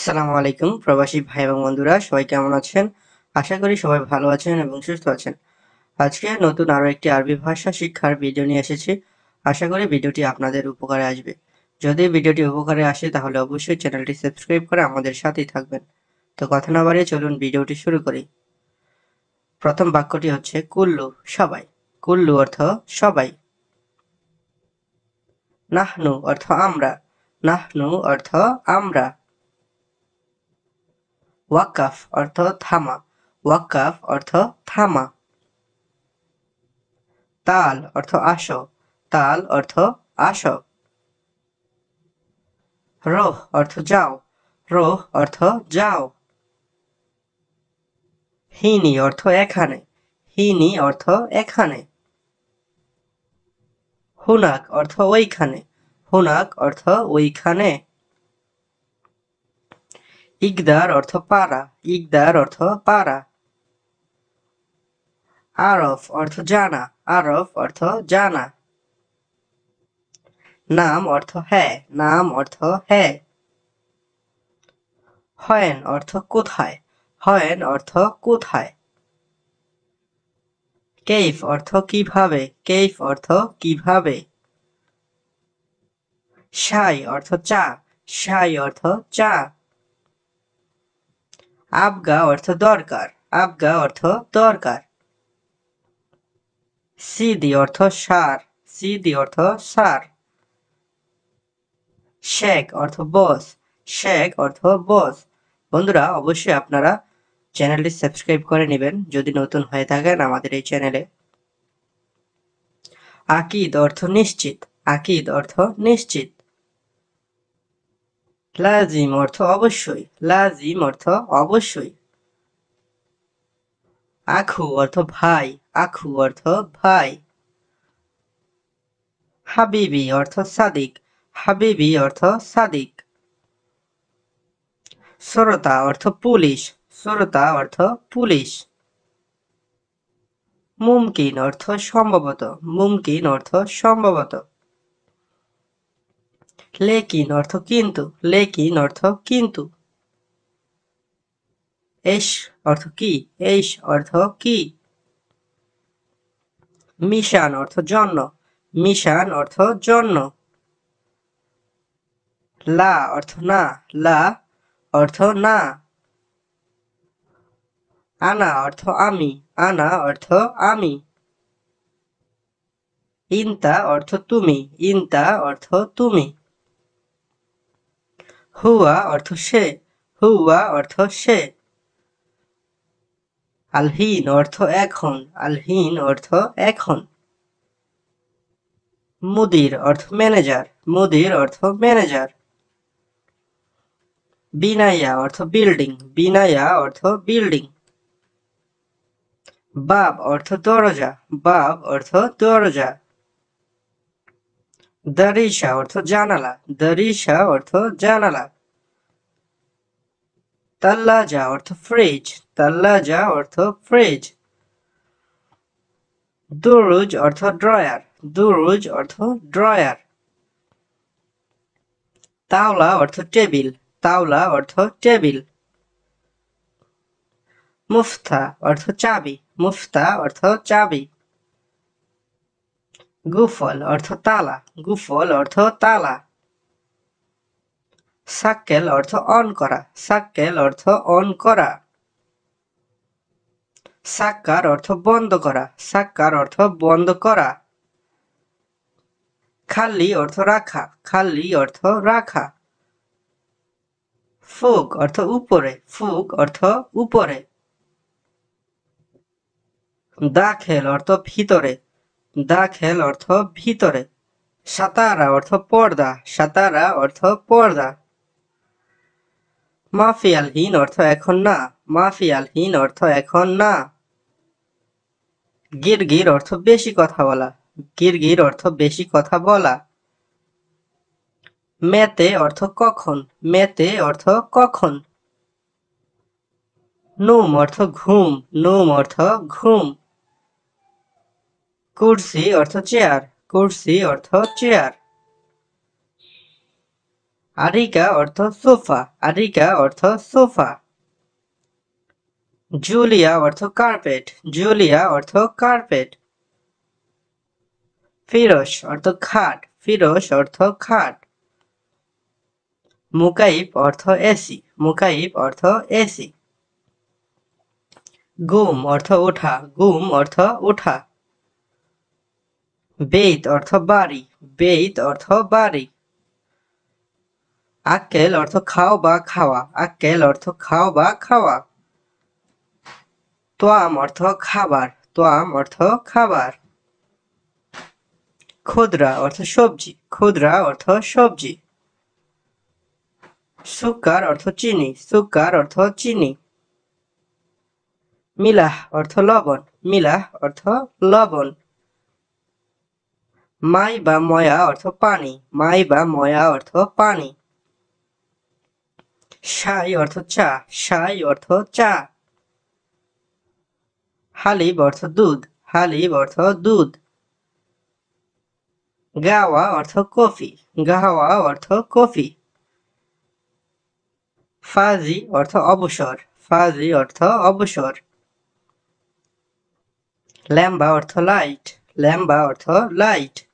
আসসালামু আলাইকুম প্রবাসী ভাই এবং বন্ধুরা, সবাই কেমন আছেন? আশা করি সবাই ভালো আছেন এবং সুস্থ আছেন। আজকে নতুন আরো একটি আরবি ভাষা শিক্ষার ভিডিও নিয়ে এসেছি। আশা করি ভিডিওটি আপনাদের উপকারে আসবে। যদি ভিডিওটি উপকারে আসে তাহলে অবশ্যই চ্যানেলটি সাবস্ক্রাইব করে আমাদের সাথেই থাকবেন। তো কথা না বাড়িয়ে চলুন ভিডিওটি শুরু করি। প্রথম বাক্যটি হচ্ছে কুল্লু, সবাই। কুল্লু অর্থ সবাই। নাহনু অর্থ আমরা। নাহনু অর্থ আমরা। ওয়াকাফ অর্থ থামা। ওয়াকাফ অর্থ থামা। তাল অর্থ আসো। তাল অর্থ আসো। রোহ অর্থ যাও। রোহ অর্থ যাও। হিনি অর্থ এখানে। হিনি অর্থ এখানে। হুনাক অর্থ ওইখানে। হুনাক অর্থ ওইখানে। ইকদার অর্থ পারা। ইকদার অর্থ পারা। আরফ অর্থ জানা। আরফ অর্থ জানা। নাম অর্থ হ্যাঁ। নাম অর্থ হ্যাঁ। হয়েন অর্থ কোথায়। হয়েন অর্থ কোথায়। কেইফ অর্থ কিভাবে। কেইফ অর্থ কিভাবে। শাই অর্থ চা। শাই অর্থ চা। আবগা অর্থ দরকার। আবগা অর্থ দরকার। সিদি অর্থ সার। সিদি অর্থ সার। শেখ অর্থ বস। শেখ অর্থ বস। বন্ধুরা, অবশ্যই আপনারা চ্যানেলটি সাবস্ক্রাইব করে নেবেন যদি নতুন হয়ে থাকেন আমাদের এই চ্যানেলে। আকিদ অর্থ নিশ্চিত। আকিদ অর্থ নিশ্চিত। লাজিম অর্থ অবশ্যই। লাজিম অর্থ অবশ্যই। আখু অর্থ ভাই। আখু অর্থ ভাই। হাবিবি অর্থ সাদিক। হাবিবি অর্থ সাদিক। শ্রোতা অর্থ পুলিশ। শ্রোতা অর্থ পুলিশ। মুমকিন অর্থ সম্ভবত। মুমকিন অর্থ সম্ভবত। লেকিন অর্থ কিন্তু। লেকিন অর্থ কিন্তু। এস অর্থ কি। এস অর্থ কি। মিশান অর্থ জন্য। মিশান অর্থ জন্য। লা অর্থ না। লা অর্থ না। আনা অর্থ আমি। আনা অর্থ আমি। ইনতা অর্থ তুমি। ইনতা অর্থ তুমি। হুয়া অর্থ সে। হুয়া অর্থ সে। আলহিন অর্থ এখন। আলহিন অর্থ এখন। মুদির অর্থ ম্যানেজার। মুদির অর্থ ম্যানেজার। বিনাইয়া অর্থ বিল্ডিং। বিনাইয়া অর্থ বিল্ডিং। বাব অর্থ দরজা। বাব অর্থ দরজা। দারিসা অর্থ জানালা। দারিসা অর্থ জানালা। তাল্লাজা অর্থ ফ্রিজ। তাল্লাজা অর্থ ফ্রিজ। দুরুজ অর্থ ড্রয়ার। দুরুজ অর্থ ড্রয়ার। তাওলা অর্থ টেবিল। তাওলা অর্থ টেবিল। মুফতা অর্থ চাবি। মুফতা অর্থ চাবি। গুফল অর্থ তালা। গুফল অর্থ তালা। সাক্কেল অর্থ অন করা। সাক্কেল অর্থ অন করা। সাক্কার অর্থ বন্ধ করা। সাক্কার অর্থ বন্ধ করা। খালি অর্থ রাখা। খালি অর্থ রাখা। ফুক অর্থ উপরে। ফুক অর্থ উপরে। দাখেল অর্থ ভিতরে। দাখেল অর্থ ভিতরে। সাতারা অর্থ পর্দা। সাতারা অর্থ পর্দা। মাফিয়ালহীন অর্থ এখন না। মাফিয়ালহীন অর্থ এখন না। গিরগির অর্থ বেশি কথা বলা। গিরগির অর্থ বেশি কথা বলা। মেতে অর্থ কখন। মেতে অর্থ কখন। নুম অর্থ ঘুম। নুম অর্থ ঘুম। কুরসি অর্থ চেয়ার। কুরসি অর্থ চেয়ার। আরিকা অর্থ সোফা, আরিকা অর্থ সোফা। জুলিয়া অর্থ কার্পেট, জুলিয়া অর্থ কার্পেট। ফিরোজ অর্থ খাট, ফিরোজ অর্থ খাট। মুকাইব অর্থ এসি, মুকাইব অর্থ এসি। গুম অর্থ ওঠা, গুম অর্থ ওঠা। বেইত অর্থ বাড়ি, বেইত অর্থ বাড়ি। আক্কেল অর্থ খাও বা খাওয়া, আক্কেল অর্থ খাও বা খাওয়া। তোয়াম অর্থ খাবার, তোয়াম অর্থ খাবার। খুদরা অর্থ সবজি, খুদরা অর্থ সবজি। সুকার অর্থ চিনি, সুকার অর্থ চিনি। মিলাহ অর্থ লবণ, মিলাহ অর্থ লবণ। মাই বা ময়া অর্থ পানি, মাই বা ময়া অর্থ পানি। শাই অর্থ চা, শাই অর্থ চা। হালিব অর্থ দুধ, হালিব অর্থ দুধ। গাওয়া অর্থ কফি, গাওয়া অর্থ কফি। ফাজি অর্থ অবসর, ফাজি অর্থ অবসর। ল্যাম্বা অর্থ লাইট, ল্যাম্বা অর্থ লাইট।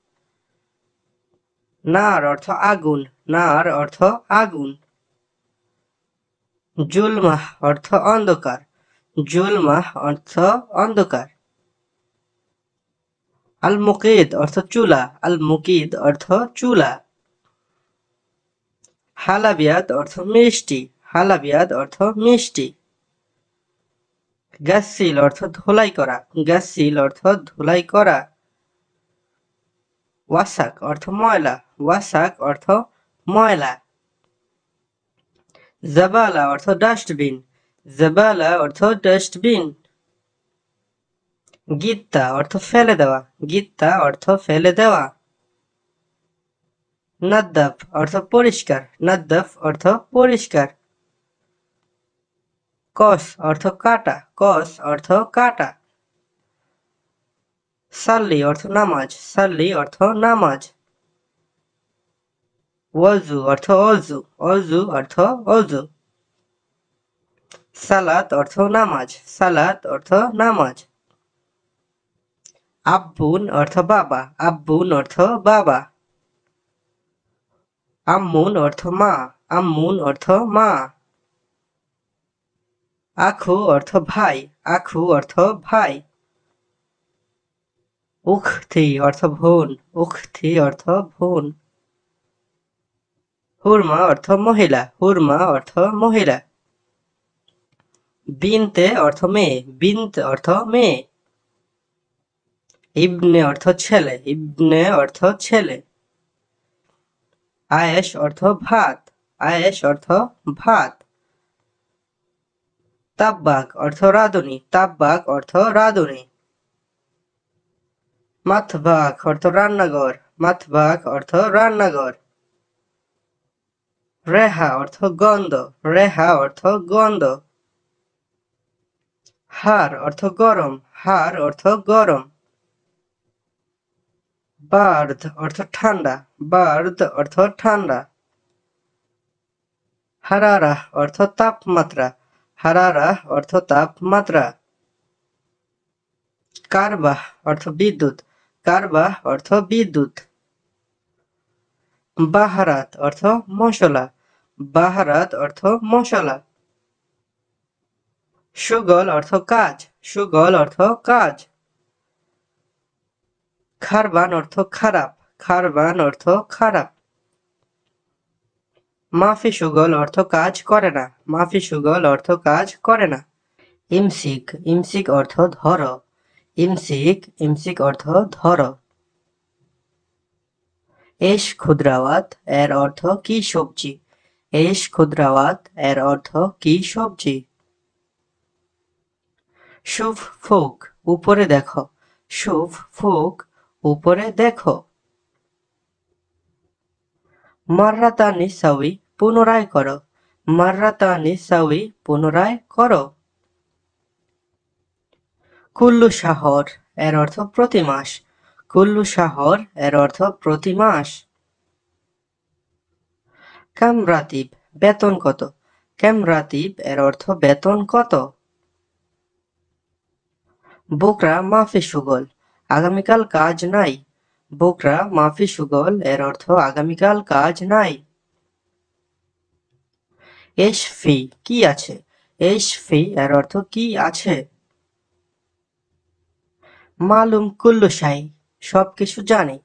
নার অর্থ আগুন, নার অর্থ আগুন। জুলমাহ অর্থ অন্ধকার, জুলমাহ অর্থ অন্ধকার। আল মুকিদ অর্থ চুলা, আল মুকিদ অর্থ চুলা। হালাবিয়াত অর্থ মিষ্টি, হালাবিয়াত অর্থ মিষ্টি। গাসিল অর্থ ধোলাই করা, গাসিল অর্থ ধোলাই করা। ওয়াসাক অর্থ ময়লা, ওয়াসাক অর্থ ময়লা। জাবালা অর্থ ডাস্টবিন, জাবালা অর্থ ডাস্টবিন। গিত্তা অর্থ ফেলে দেওয়া, গিত্তা অর্থ ফেলে দেওয়া। নাদ্দাফ অর্থ পরিষ্কার, নাদ্দাফ অর্থ পরিষ্কার। কস অর্থ কাটা, কস অর্থ কাটা। সাল্লি অর্থ নামাজ, সাল্লি অর্থ নামাজ। ওয়াজু অর্থ অজু, অজু অর্থ অজু। সালাত অর্থ নামাজ, সালাত অর্থ নামাজ। আব্বুন অর্থ বাবা, আব্বুন অর্থ বাবা। আম্মুন অর্থ মা, আম্মুন অর্থ মা। আখু অর্থ ভাই, আখু অর্থ ভাই। উখতি অর্থ বোন, উখতি অর্থ বোন। হুরমা অর্থ মহিলা, হুরমা অর্থ মহিলা। বিনতে অর্থ মেয়ে, বিনত অর্থ মেয়ে। ইবনে অর্থ ছেলে, ইবনে অর্থ ছেলে। আয়েশ অর্থ ভাত, আয়েশ অর্থ ভাত। তাব্বাক অর্থ রাঁধুনি, তাব্বাক অর্থ রাঁধুনি। মাতবাক অর্থ রান্নাঘর, মাতবাক অর্থ রান্নাঘর। রেহা অর্থ গন্ধ, রেহা অর্থ গন্ধ। হার অর্থ গরম, হার অর্থ গরম। বার্দ অর্থ ঠান্ডা, বার্দ অর্থ ঠান্ডা। হারারা অর্থ তাপমাত্রা, হারারা অর্থ তাপমাত্রা। কারবাহ অর্থ বিদ্যুৎ, কারবাহ অর্থ বিদ্যুৎ। বাহারাত অর্থ মশলা, বাহারাত অর্থ মশলা। সুগল অর্থ কাজ, সুগল অর্থ কাজ। খারবান অর্থ খারাপ, খারবান অর্থ খারাপ। মাফি সুগল অর্থ কাজ করে না, মাফি সুগল অর্থ কাজ করে না। ইমসিক, ইমসিক অর্থ ধর, ইমসিক, ইমসিক অর্থ ধর। এশ খুদ্রাওয়াত এর অর্থ কি সবজি, এশ খুদ্রাওয়াত এর অর্থ কি সবজি। শুভ ফুক উপরে দেখো, শুভ ফুক উপরে দেখো। মাররাতানি সাউই পুনরায় করো, মাররাতানি সাউই পুনরায় করো। কুল্লু শাহর এর অর্থ প্রতি মাস, কুল্লু শাহর এর অর্থ প্রতি মাস। কাম রাতিব বেতন কত? কাম রাতিব এর অর্থ বেতন কত? বুকরা মাফি সুগল আগামীকাল কাজ নাই। বুকরা মাফি সুগল এর অর্থ আগামীকাল কাজ নাই। এশ ফি কি আছে? এশ ফি এর অর্থ কি আছে? মালুম কুল্লু শাহি সবকিছু জানি।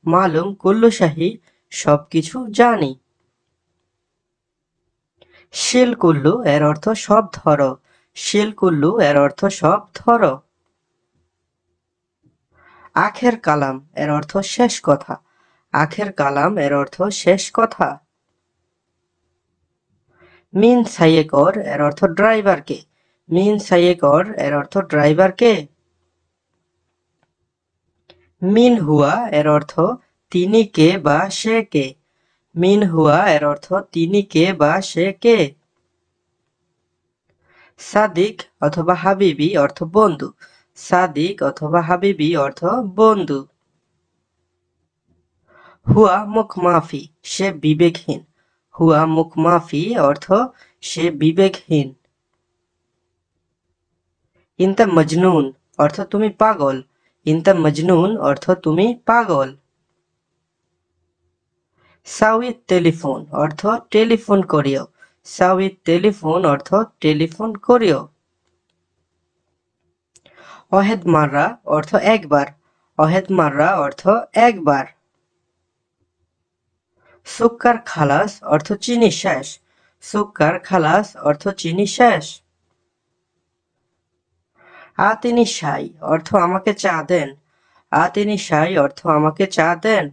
মালুম কুল্লু শাহি সবকিছু জানি। শিল কুল্লু এর অর্থ সব ধরো। শিল কুল্লু এর অর্থ সব ধরো। আখের কালাম এর অর্থ শেষ কথা। আখের কালাম এর অর্থ শেষ কথা। মিন সাইয়েকর এর অর্থ ড্রাইভার কে। মিন সাইয়েকর এর অর্থ ড্রাইভার কে। মিন হুয়া এর অর্থ তিনি কে বা সে কে। মিন হুয়া এর অর্থ তিনি কে বা সে কে। সাদিক অথবা হাবিবি অর্থ বন্ধু। সাদিক অথবা হাবিবি অর্থ বন্ধু। হুয়া মুখ মাফি সে বিবেকহীন। হুয়া মুখ মাফি অর্থ সে বিবেকহীন। ইনতা মজনুন অর্থ তুমি পাগল। ইনতা মজনুন অর্থ তুমি পাগল। সাউইত টেলিফোন অর্থ টেলিফোন করিও। সাউইত টেলিফোন অর্থ টেলিফোন করিও। অহেদ মাররা অর্থ একবার। অহেদ মাররা অর্থ একবার। সুক্কার খালাস অর্থ চিনি শেষ। সুক্কার খালাস অর্থ চিনি শেষ। আতিনি শাই অর্থ আমাকে চা দেন। আতিনি শাই অর্থ আমাকে চা দেন।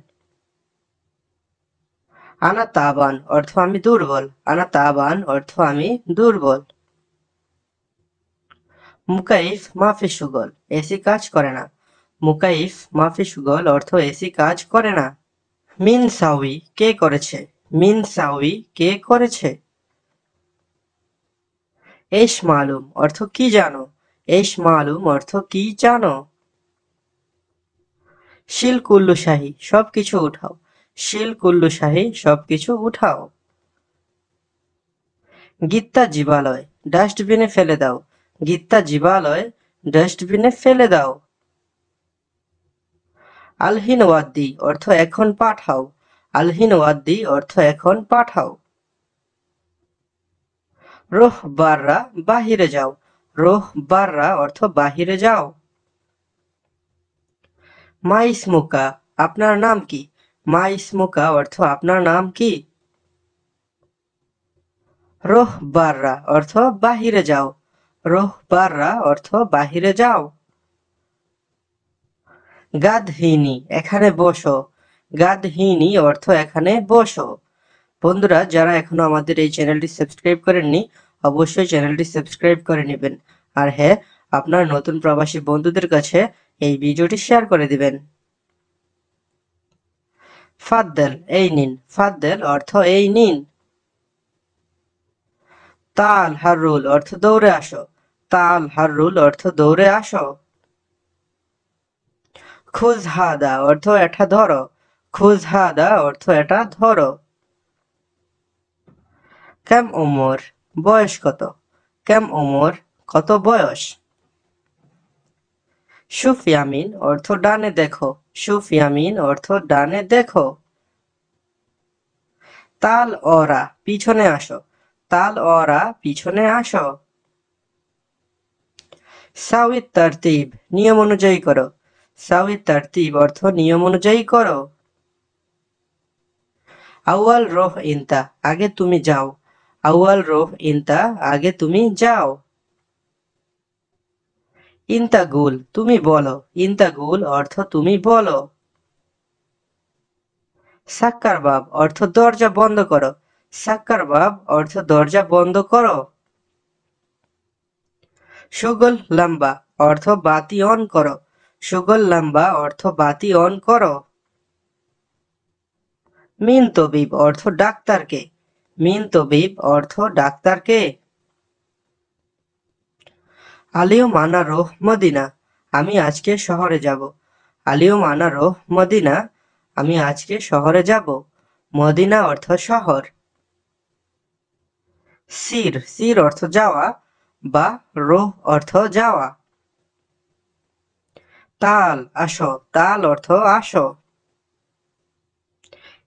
আনা তাবান অর্থ আমি দুর্বল। আনা তাবান অর্থ আমি দুর্বল। মুকাইফ মাফি সুগল এসি কাজ করে না। মুকাইফ মাফি সুগল অর্থ এসি কাজ করে না। মিন সাউই কে করেছে? মিন সাউই কে করেছে? এশ মালুম অর্থ কি জানো? এশ মালুম অর্থ কি জানো? শিল কুল্লু শাহী সবকিছু উঠাও। শিল কুল্লু শাহী সবকিছু উঠাও। গীতা জীবালয় ডাস্টবিনে ফেলে দাও। গীতা জীবালয় ডাস্টবিনে ফেলে দাও। আলহিন ওয়াদ্দি অর্থ এখন পাঠাও। আলহিন ওয়াদ্দি অর্থ এখন পাঠাও। রোহ বাররা বাহিরে যাও। রোহ বাররা অর্থ বাহিরে যাও। মা ইসমুকা আপনার নাম কি? মা ইসমুকা অর্থ আপনার নাম কি? রোহ বাররা অর্থ বাহিরে যাও। রোহ বাররা অর্থ বাহিরে যাও। গাদহিনী এখানে বসো। গাদহিনী অর্থ এখানে বসো। বন্ধুরা যারা এখনো আমাদের এই চ্যানেলটি সাবস্ক্রাইব করেননি অবশ্যই চ্যানেলটি সাবস্ক্রাইব করে নেবেন। আর হ্যাঁ, আপনার নতুন প্রবাসী বন্ধুদের কাছে এই ভিডিওটি শেয়ার করে দিবেন। ফাদ্দেল এই নিন। ফাদ্দেল অর্থ এই নিন। তাল হারুল অর্থ দৌড়ে আসো। তাল হারুল অর্থ দৌড়ে আসো। খুজ হাদা অর্থ এটা ধরো। খুজ হাদা অর্থ এটা ধরো। কেম ওমর বয়স কত? কেম ওমর কত বয়স? সুফিয়ামিন অর্থ ডানে দেখো। সুফিয়ামিন অর্থ ডানে দেখো। তাল অরা পিছনে আসো। তাল অরা পিছনে আসো। সাউইত তারতিব নিয়ম অনুযায়ী করো। সাউইত তারতিব অর্থ নিয়ম অনুযায়ী করো। আউয়াল রোহ ইনতা আগে তুমি যাও। আউয়াল রোহ ইনতা আগে তুমি যাও। ইন্তাগুল তুমি বলো। ইন্তাগুল অর্থ তুমি বলো। সাক্কার বাব অর্থ দরজা বন্ধ করো। সাক্কার বাব অর্থ দরজা বন্ধ করো। সুগল লম্বা অর্থ বাতি অন করো। সুগল লম্বা অর্থ বাতি অন করো। মিন তবিব অর্থ ডাক্তারকে। মিন তবিব অর্থ ডাক্তারকে। আলিও মানা রোহ মদিনা আমি আজকে শহরে যাব। আলিও মানা রোহ মদিনা আমি আজকে শহরে যাব। মদিনা অর্থ শহর। সির, সির অর্থ যাওয়া বা রোহ অর্থ যাওয়া। তাল, আসো, তাল অর্থ আসো।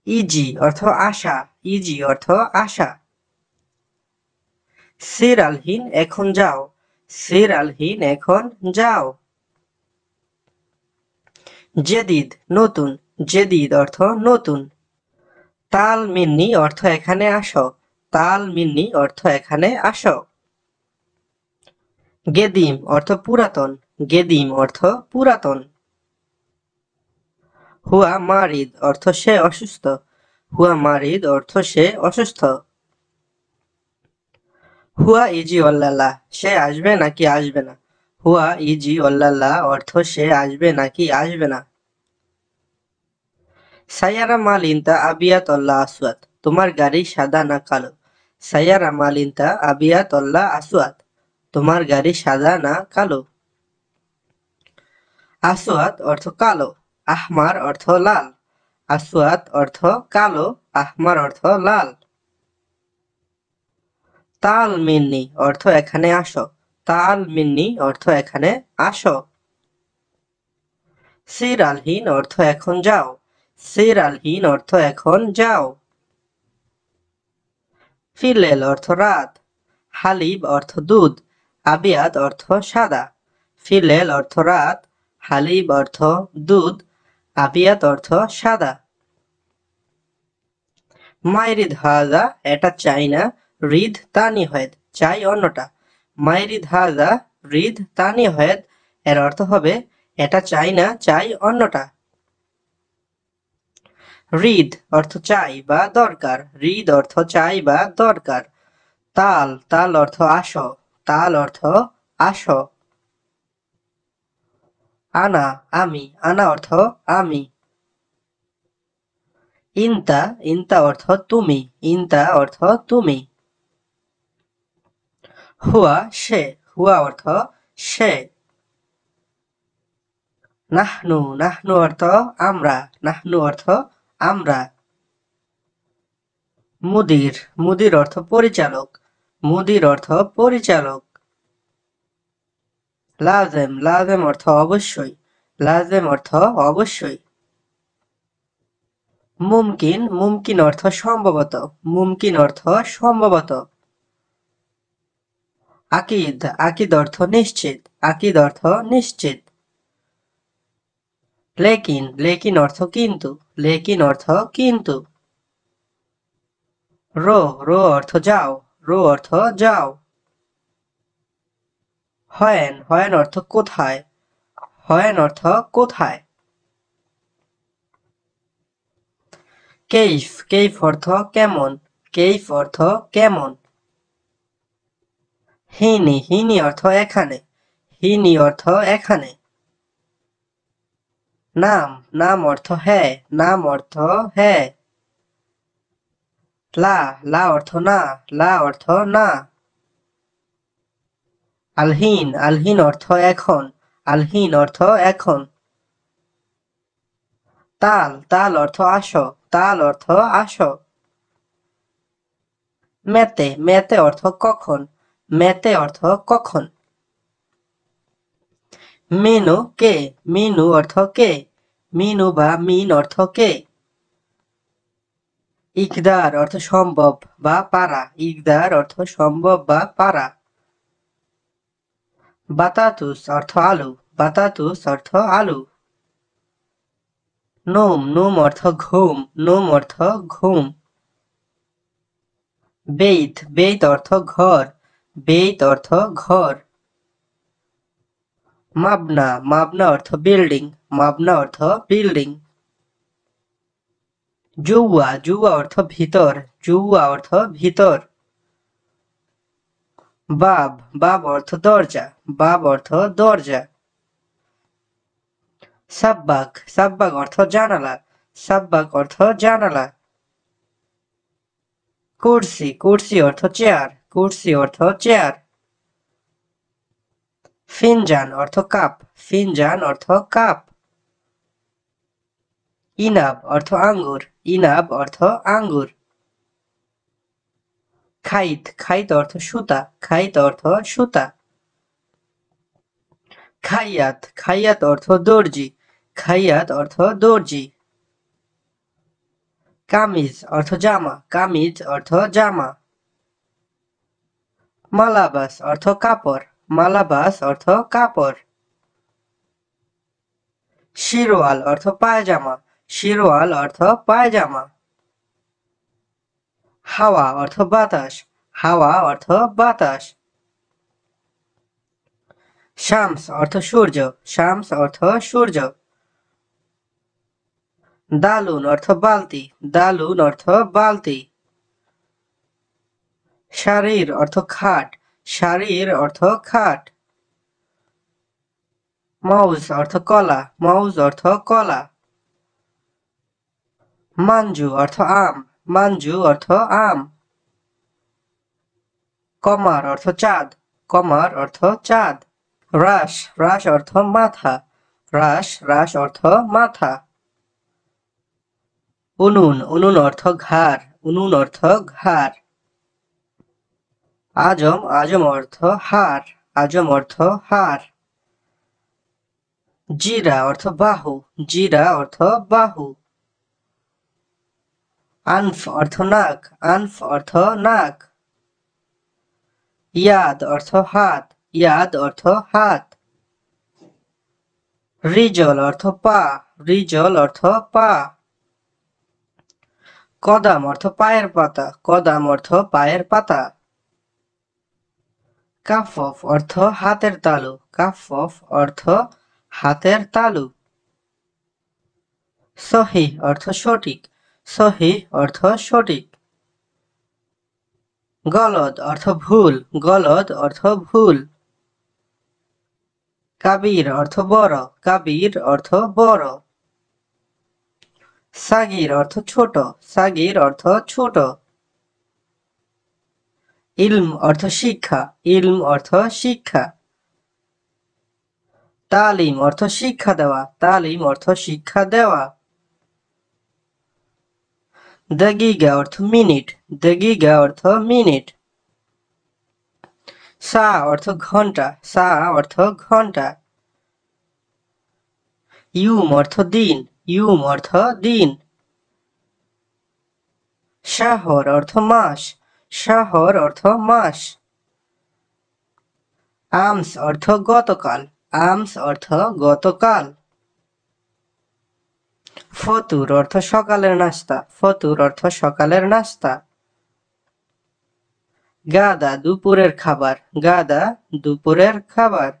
ইজি অর্থ আশা, ইজি অর্থ আশা। সির আলহিন, এখন যাও, সির আলহিন, এখন যাও। জেদিদ, নতুন, জেদিদ অর্থ নতুন। তাল মিন্নি অর্থ এখানে আসো, তাল মিন্নি অর্থ এখানে আসো। গেদিম অর্থ পুরাতন, গেদিম অর্থ পুরাতন। হুয়া মারিদ অর্থ সে অসুস্থ, হুয়া মারিদ অর্থ সে অসুস্থ। হুয়া ইজি অল্লাল্লাহ, সে আসবে নাকি আসবে না, হুয়া ইজি অল্লাল্লাহ অর্থ সে আসবে নাকি আসবে না। সাইয়ারা মালিনতা আবিয়াত অল্লাহ আসওয়াত, তোমার গাড়ি সাদা না কালো, সাইয়ারা মালিনতা আবিয়াত অল্লাহ আসওয়াত, তোমার গাড়ি সাদা না কালো। আসওয়াত অর্থ কালো, আহমার অর্থ লাল, আসওয়াত অর্থ কালো, আহমার অর্থ লাল। তাল মিন্নি অর্থ এখানে আসো, তাল মিন্নি অর্থ এখানে আসো। সির আলহিন অর্থ এখন যাও, সির আলহিন অর্থ এখন যাও। ফিলেল অর্থ রাত, হালিব অর্থ দুধ, আবিয়াদ অর্থ সাদা। ফিলেল অর্থ রাত, হালিব অর্থ দুধ, আবিয়াদ অর্থ সাদা। মাইরিদ হাজা, এটা চাই না, রিদ তানি হয়েদ, চাই অন্যটা। মাইরিদ হাজা, রিদ তানি হয়েদ, এর অর্থ হবে এটা চাই না, চাই অন্যটা। রিদ অর্থ চাই বা দরকার, রিদ অর্থ চাই বা দরকার। তাল, তাল অর্থ আসো, তাল অর্থ আসো। আনা, আমি, আনা অর্থ আমি। ইনতা, ইনতা অর্থ তুমি, ইনতা অর্থ তুমি। হুয়া, সে, হুয়া অর্থ সে। নাহনু, নাহনু অর্থ আমরা, নাহনু অর্থ আমরা। মুদির, মুদির অর্থ পরিচালক, মুদির অর্থ পরিচালক। লাজেম, লাজেম অর্থ অবশ্যই, লাজেম অর্থ অবশ্যই। মুমকিন, মুমকিন অর্থ সম্ভবত, মুমকিন অর্থ সম্ভবত। আকিদ, আকিদ অর্থ নিশ্চিত, আকিদ অর্থ নিশ্চিত। লেকিন, লেকিন অর্থ কিন্তু, লেকিন অর্থ কিন্তু। রো, রো অর্থ যাও, রো অর্থ যাও। হয়েন, হয়েন অর্থ কোথায়, হয়েন অর্থ কোথায়। কেইফ, কেইফ অর্থ কেমন, কেইফ অর্থ কেমন। হিনি, হিনি অর্থ এখানে, হিনি অর্থ এখানে। নাম, নাম অর্থ হ্যাঁ, নাম অর্থ হ্যাঁ। লা, লা অর্থ না, লা অর্থ না। আলহিন, আলহিন অর্থ এখন, আলহিন অর্থ এখন। তাল, তাল অর্থ আসো, তাল অর্থ আসো। মেতে, মেতে অর্থ কখন, মেতে অর্থ কখন। মিনু, কে, মিনু অর্থ কে, মিনু বা মিন অর্থ কে। ইকদার অর্থ সম্ভব বা পারা, ইকদার অর্থ সম্ভব বা পারা। বাতাতুস অর্থ আলু, বাতাতুস অর্থ আলু। নোম, নোম অর্থ ঘুম, নোম অর্থ ঘুম। বেইত, বেইত অর্থ ঘর, বেইত অর্থ ঘর। মাবনা, মাবনা অর্থ বিল্ডিং, মাবনা অর্থ বিল্ডিং। জুয়া, জুয়া অর্থ ভিতর, জুয়া অর্থ ভিতর। বাব, বাব অর্থ দরজা, বাব অর্থ দরজা। সাব্বাক, সাব্বাক অর্থ জানালা, সাব্বাক অর্থ জানালা। কুরসি, কুরসি অর্থ চেয়ার, কুরসি অর্থ চেয়ার। ফিনজান অর্থ কাপ, ফিনজান অর্থ কাপ। ইনাব অর্থ আঙ্গুর, ইনাব অর্থ আঙ্গুর। খাইত, খাইত অর্থ সুতা, খাইত অর্থ সুতা। খাইয়াত, খাইয়াত অর্থ দর্জি, খাইয়াত অর্থ দর্জি। কামিজ অর্থ জামা, কামিজ অর্থ জামা। মালাবাস অর্থ কাপড়, মালাবাস অর্থ কাপড়। শিরওয়াল অর্থ পায়জামা, শিরওয়াল অর্থ পায়জামা। হাওয়া অর্থ বাতাস, হাওয়া অর্থ বাতাস। শামস অর্থ সূর্য, শামস অর্থ সূর্য। দালুন অর্থ বালতি, দালুন অর্থ বালতি। শারীর অর্থ খাট, শারীর অর্থ খাট। মাউজ অর্থ কলা, মাউজ অর্থ কলা। মাঞ্জু অর্থ আম, মাঞ্জু অর্থ আম। কমার অর্থ চাঁদ, কমার অর্থ চাঁদ। রাস, রাস অর্থ মাথা, রাস, রাস অর্থ মাথা। উনুন, উনুন অর্থ ঘাড়, উনুন অর্থ ঘাড়। আজম, আজম অর্থ হাড়, আজম অর্থ হাড়। জিরা অর্থ বাহু, জিরা অর্থ বাহু। আনফ অর্থ নাক, আনফ অর্থ নাক। ইয়াদ অর্থ হাত, ইয়াদ অর্থ হাত। রিজল অর্থ পা, রিজল অর্থ পা। কদাম অর্থ পায়ের পাতা, কদাম অর্থ পায়ের পাতা। কাফফ অর্থ হাতের তালু, কাফফ অর্থ হাতের তালু। সহিহ অর্থ সঠিক, সহিহ অর্থ সঠিক। গলদ অর্থ ভুল, গলদ অর্থ ভুল। কাবির অর্থ বড়, কাবির অর্থ বড়। সাগির অর্থ ছোট, সাগির অর্থ ছোট। ইলম অর্থ শিক্ষা, ইলম অর্থ শিক্ষা। তালিম অর্থ শিক্ষা দেওয়া, তালিম অর্থ শিক্ষা দেওয়া। দাগিগা অর্থ মিনিট, দাগিগা অর্থ মিনিট। সা অর্থ ঘন্টা, সা অর্থ ঘন্টা। ইউম অর্থ দিন, ইউম অর্থ দিন। শাহর অর্থ মাস, শাহর অর্থ মাস। আমস অর্থ গতকাল, আমস অর্থ গতকাল। ফতুর অর্থ সকালের নাস্তা, ফতুর অর্থ সকালের নাস্তা। গাদা দুপুরের খাবার, গাদা দুপুরের খাবার।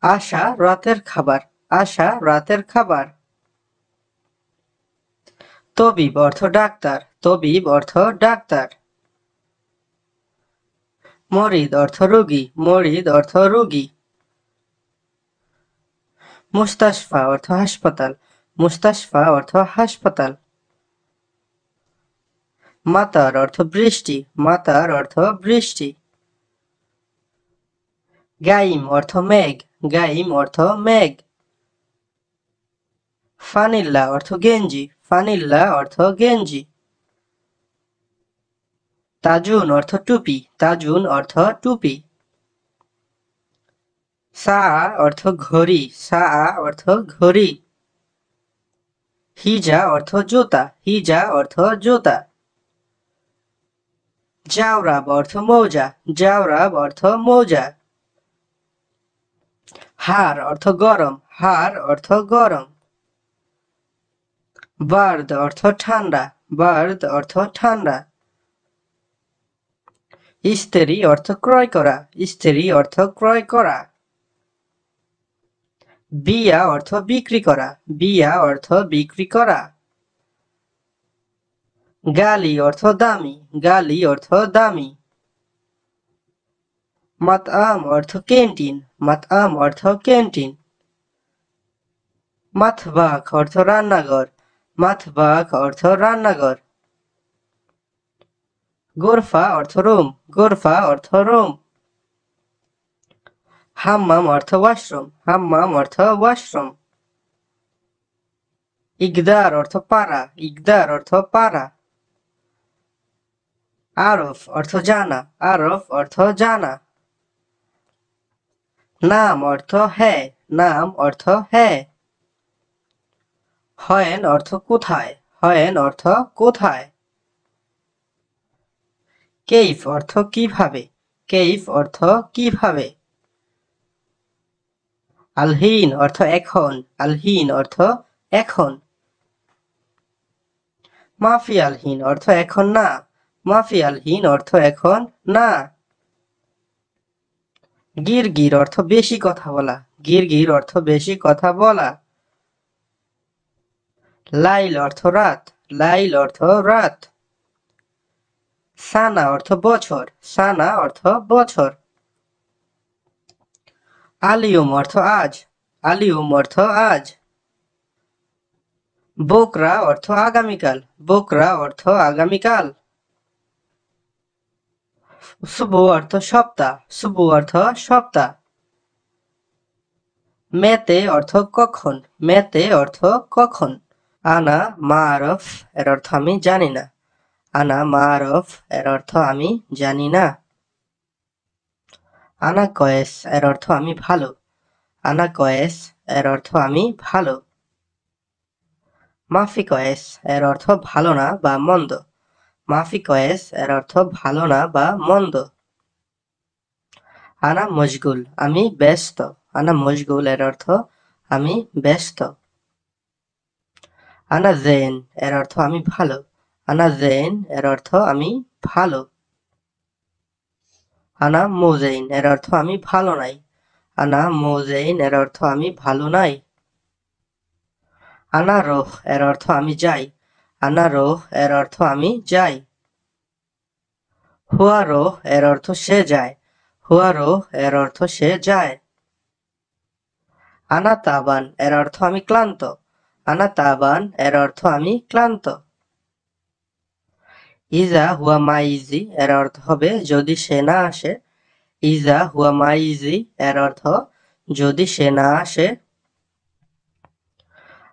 আশা রাতের খাবার, আশা রাতের খাবার। তবিব অর্থ ডাক্তার, তবিব অর্থ ডাক্তার। মরিদ অর্থ রোগী, মরিদ অর্থ রোগী। মুস্তাশফা অর্থ হাসপাতাল, মুস্তাশফা অর্থ হাসপাতাল। মাতার অর্থ বৃষ্টি, মাতার অর্থ বৃষ্টি। গাইম অর্থ মেঘ, গাইম অর্থ মেঘ। ফানিল্লা অর্থ গেঞ্জি, ফানিল্লা অর্থ গেঞ্জি। তাজুন অর্থ টুপি, তাজুন অর্থ টুপি। সা অর্থ ঘড়ি, সা অর্থ ঘড়ি। হিজা অর্থ জুতা, হিজা অর্থ জুতা। জাওরাব অর্থ মৌজা, জাওরাব অর্থ মৌজা। হার অর্থ গরম, হার অর্থ গরম। বার্দ অর্থ ঠান্ডা, বার্দ অর্থ ঠান্ডা। ইস্তেরি অর্থ ক্রয় করা, ইস্তেরি অর্থ ক্রয় করা। বিয়া অর্থ বিক্রি করা, বিয়া অর্থ বিক্রি করা। গালি অর্থ দামি, গালি অর্থ দামি। মাতআম অর্থ ক্যান্টিন, মাতআম অর্থ ক্যান্টিন। মাতবাখ অর্থ রান্নাঘর, মাতবাখ অর্থ রান্নাঘর। গোরফা অর্থ রুম, গোরফা অর্থ রুম। হাম্মাম অর্থ ওয়াশরুম, হাম্মাম অর্থ ওয়াশরুম। ইকদার অর্থ পারা, ইকদার অর্থ পারা। আরফ অর্থ জানা, আরফ অর্থ জানা। নাম অর্থ হ্যাঁ, নাম অর্থ হ্যাঁ। হয়েন অর্থ কোথায়, হয়েন অর্থ কোথায়। কেইফ অর্থ কিভাবে, কেইফ অর্থ কিভাবে। আলহিন অর্থ এখন, আলহিন অর্থ এখন। মাফি আলহিন অর্থ এখন না, মাফি আলহিন অর্থ এখন না। গির গির অর্থ বেশি কথা বলা, গির গির অর্থ বেশি কথা বলা। লাইল অর্থ রাত, লাইল অর্থ রাত। সানা অর্থ বছর, সানা অর্থ বছর। আলিয়ম অর্থ আজ, আলিয়ম অর্থ আজ। বোকরা অর্থ আগামীকাল, বোকরা অর্থ আগামীকাল। শুভ অর্থ সপ্তাহ, শুভ অর্থ সপ্তাহ। মেতে অর্থ কখন, মেতে অর্থ কখন। আনা মারফ এর অর্থ আমি জানি না, আনা মারফ এর অর্থ আমি জানি না। আনা কয়েস এর অর্থ আমি ভালো, আনা কয়েস এর অর্থ আমি ভালো। মাফি কয়েস এর অর্থ ভালো না বা মন্দ, মাফি কয়েস এর অর্থ ভালো না বা মন্দ। আনা মশগুল আমি ব্যস্ত, আনা মশগুল এর অর্থ আমি ব্যস্ত। আনা জেন এর অর্থ আমি ভালো, আনা জেন এর অর্থ আমি ভালো। আনা মোজেইন এর অর্থ আমি ভালো নাই, আনা মোজেইন এর অর্থ আমি ভালো নাই। আনা রোহ এর অর্থ আমি যাই, আনা রোহ এর অর্থ আমি যাই। হুয়া রোহ এর অর্থ সে যায়, হুয়া রোহ এর অর্থ সে যায়। আনা তাবান এর অর্থ আমি ক্লান্ত, আনা তাবান এর অর্থ আমি ক্লান্ত। ইজা হুয়া মাইজি এর অর্থ হবে যদি সে না আসে, ইজা হুয়া মাইজি এর অর্থ যদি সে না আসে।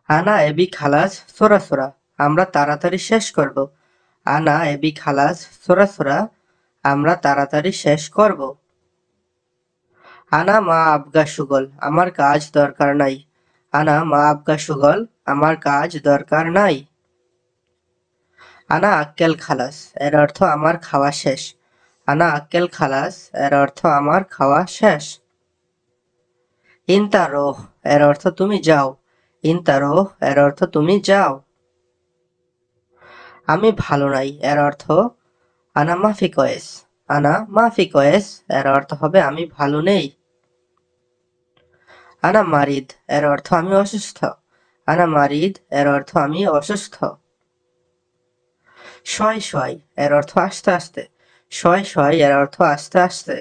আনা এবি খালাস সোরা সোরা আমরা তাড়াতাড়ি শেষ করব, আনা এবি খালাস সোরা সোরা আমরা তাড়াতাড়ি শেষ করব। আনা মা আবগা সুগল আমার কাজ দরকার নাই, আনা মা আবগা সুগল আমার কাজ দরকার নাই। আনা আক্কেল খালাস এর অর্থ আমার খাওয়া শেষ, আনা আক্কেল খালাস এর অর্থ আমার খাওয়া শেষ। ইনতা রোহ এর অর্থ তুমি যাও, ইনতা রোহ এর অর্থ তুমি যাও। আমি ভালো নাই এর অর্থ আনা মাফি কয়েস, আনা মাফি কয়েস এর অর্থ হবে আমি ভালো নেই। আনা মারিদ এর অর্থ আমি অসুস্থ, আনা মারিদ এর অর্থ আমি অসুস্থ। শয় শয় এর অর্থ আস্তে আস্তে, শয় শয় এর অর্থ আস্তে আস্তে।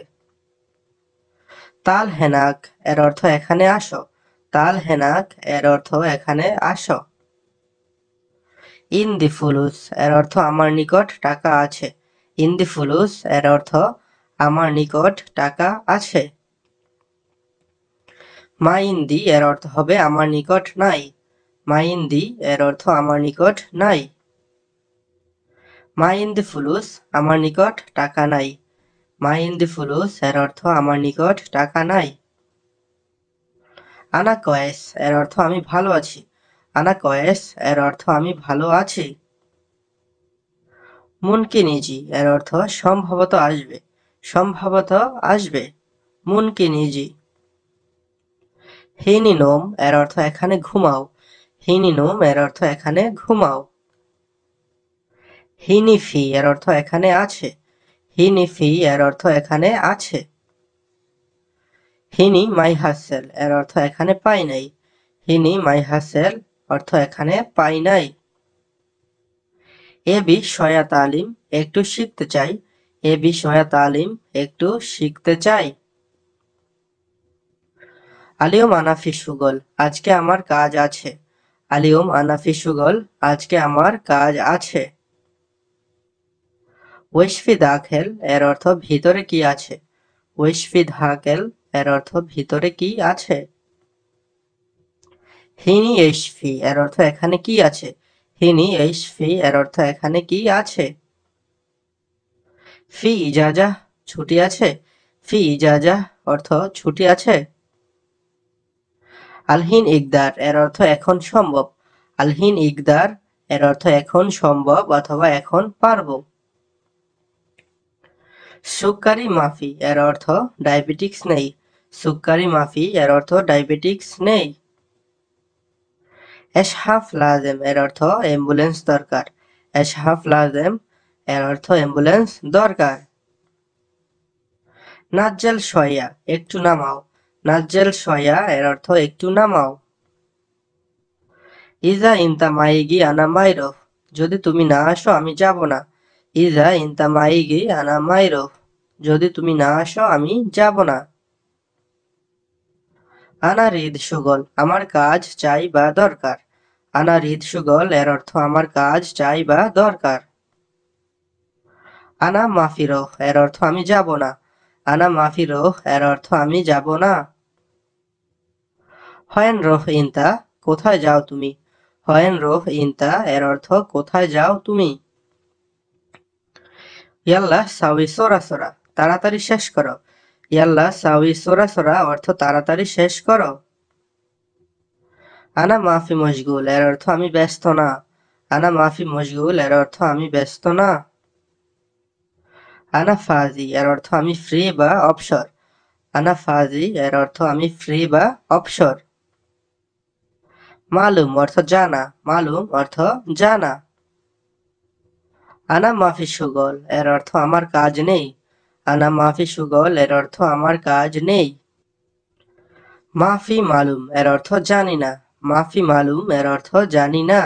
তাল হেনাক এর অর্থ এখানে আসো, তাল হেনাক এর অর্থ এখানে আসো। ইন্দি ফুলুস এর অর্থ আমার নিকট টাকা আছে, ইন্দি ফুলুস এর অর্থ আমার নিকট টাকা আছে। মাইন্দি এর অর্থ হবে আমার নিকট নাই, মাইন্দি এর অর্থ আমার নিকট নাই। মাইন্দি ফুলুস আমার নিকট টাকা নাই, মাইন্দি ফুলুস এর অর্থ আমার নিকট টাকা নাই। আনা কয়েস এর অর্থ আমি ভালো আছি, আনা কয়েস এর অর্থ আমি ভালো আছি। মুনকিনিজি এর অর্থ সম্ভবত আসবে, সম্ভবত আসবে, মুনকিনিজি। হিনিনোম এর অর্থ এখানে ঘুমাও, হিনিনোম এর অর্থ এখানে ঘুমাও। হিনিফি এর অর্থ এখানে আছে, হিনিফি এর অর্থ এখানে আছে। হিনি মাই হাসেল এর অর্থ এখানে পাই নাই, হিনি মাই হাসেল অর্থ এখানে পাই নাই। এ বিষয়া তালিম একটু শিখতে চাই, এ বিষয়া তালিম একটু শিখতে চাই। আলিয়ম আনাফি সুগল আজকে আমার কাজ আছে, আলিয়ম আনাফি সুগল আজকে আমার কাজ আছে। ওয়েশফি দাখেল এর অর্থ ভিতরে কি আছে, ওয়েশফি দাখেল এর অর্থ ভিতরে কি আছে। হিনি এইশফি এর অর্থ এখানে কি আছে, হিনি এইশফি এর অর্থ এখানে কি আছে। ফি ইজাজা ছুটি আছে, ফি ইজাজা অর্থ ছুটি আছে। আলহিন ইকদার এর অর্থ এখন সম্ভব, আলহিন ইকদার এর অর্থ এখন সম্ভব অথবা এখন পারবো। সুক্কারি মাফি এর অর্থ ডায়াবেটিক্স নেই, সুক্কারি মাফি এর অর্থ ডায়াবেটিক্স নেই। এসহাফ লাজেম এর অর্থ অ্যাম্বুলেন্স দরকার, এসহাফ লাজেম এর অর্থ অ্যাম্বুলেন্স দরকার। নাজ্জেল শয়া একটু নামাও, নাজ্জেল শয়া এর অর্থ একটু নামাও। ইজা ইনতা মাইগি আনা মাইরফ যদি তুমি না আসো আমি যাব না, ইজা ইনতা মাইগি আনা মাইরফ যদি তুমি না আসো আমি যাব না। আনা রিদ সুগল আমার কাজ চাই বা দরকার, আনা রিদ সুগল এর অর্থ আমার কাজ চাই বা দরকার। আনা মাফিরোহ এর অর্থ আমি যাব না, আনা মাফিরোহ এর অর্থ আমি যাব না। হয়েন রোহ ইনতা কোথায় যাও তুমি, হয়েন রোহ ইনতা এর অর্থ কোথায় যাও তুমি। ইয়াল্লা সাউই সোরা সোরা তাড়াতাড়ি শেষ করো, ইয়াল্লা সাউই সোরা সোরা অর্থ তাড়াতাড়ি শেষ করো। আনা মাফি মশগুল এর অর্থ আমি ব্যস্ত না, আনা মাফি মশগুল এর অর্থ আমি ব্যস্ত না। আনা ফাজি এর অর্থ আমি ফ্রি বা অবসর, আনা ফাজি এর অর্থ আমি ফ্রি বা অবসর। মালুম অর্থ জানা, মালুম অর্থ জানা। আনা মাফি সুগল এর অর্থ আমার কাজ নেই, আনা মাফি সুগল এর অর্থ আমার কাজ নেই। মাফি মালুম এর অর্থ জানি না, মাফি মালুম এর অর্থ জানি না।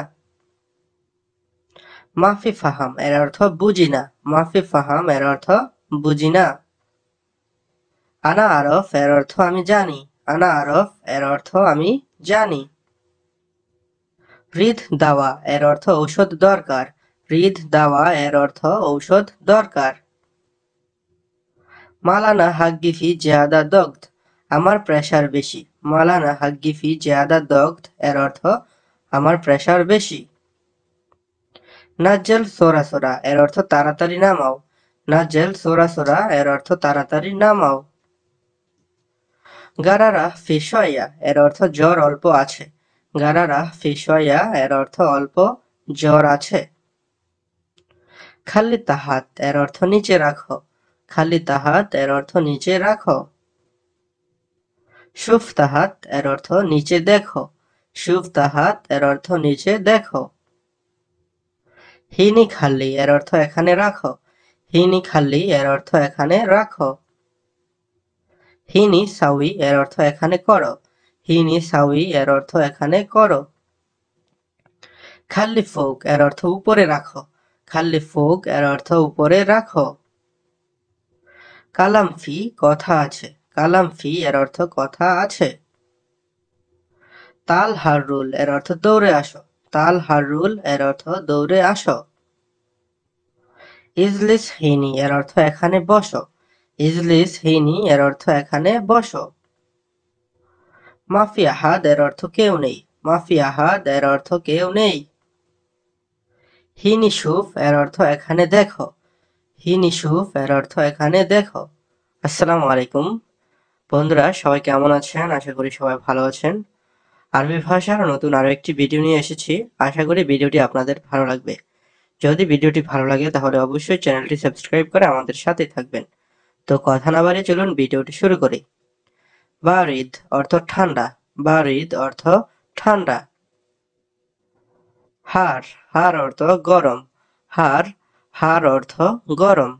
মাফি ফাহাম এর অর্থ বুঝি না, মাফি ফাহাম এর অর্থ বুঝি না। আনা আরফ এর অর্থ আমি জানি, আনা আরফ এর অর্থ আমি জানি। রিদ দাওয়া এর অর্থ ঔষধ দরকার, রিদ দাওয়া এর অর্থ ঔষধ দরকার। মালানা হাগ্গিফি জিয়াদা দগ্ধ আমার প্রেসার বেশি, মালানা হাগ্গিফি জিয়াদা দগ্ধ এর অর্থ আমার প্রেসার বেশি। নাজ্জেল সোরা সোরা এর অর্থ তাড়াতাড়ি নামাও, নাজ্জেল সোরা সোরা এর অর্থ তাড়াতাড়ি নামাও। গারারা ফিশয়া এর অর্থ জ্বর অল্প আছে, গারারা ফিশয়া এর অর্থ অল্প জ্বর আছে। খালি তাহাত এর অর্থ নিচে রাখো, খালি তাহাত এর অর্থ নিচে রাখো। শুফ তাহাত এর অর্থ নিচে দেখো, শুফ তাহাত এর অর্থ নিচে দেখো। হিনি খালি এর অর্থ এখানে রাখো, হিনি খালি এর অর্থ এখানে রাখো। হিনি সাউই এর অর্থ এখানে করো, হিনি সাউই এর অর্থ এখানে করো। খাল্লি ফোক এর অর্থ উপরে রাখো, খাল্লি ফোক এর অর্থ উপরে রাখো। কালাম ফি কথা আছে, কালাম ফি এর অর্থ কথা আছে। তাল হাররুল এর অর্থ দৌড়ে আসো, তাল হাররুল এর অর্থ দৌড়ে আসো। ইজলিস হিনি এর অর্থ এখানে বসো, ইজলিস হিনি এর অর্থ এখানে বসো। মাফি আহাদ এর অর্থ কেউ নেই, মাফি আহাদ এর অর্থ কেউ নেই। হিনি শুফ এর অর্থ এখানে দেখো, হিনি শুফ এর অর্থ এখানে দেখো। আসসালামু আলাইকুম বন্ধুরা, সবাই কেমন আছেন? আশা করি সবাই ভালো আছেন। আরবি ভাষার নতুন আরো একটি ভিডিও নিয়ে এসেছি, আশা করি ভিডিওটি আপনাদের ভালো লাগবে। যদি ভিডিওটি ভালো লাগে তাহলে অবশ্যই চ্যানেলটি সাবস্ক্রাইব করে আমাদের সাথে থাকবেন। তো কথা না বাড়িয়ে চলুন ভিডিওটি শুরু করি। বারিদ অর্থ ঠান্ডা, বারিদ অর্থ ঠান্ডা। হার, হার অর্থ গরম, হার, হার অর্থ গরম।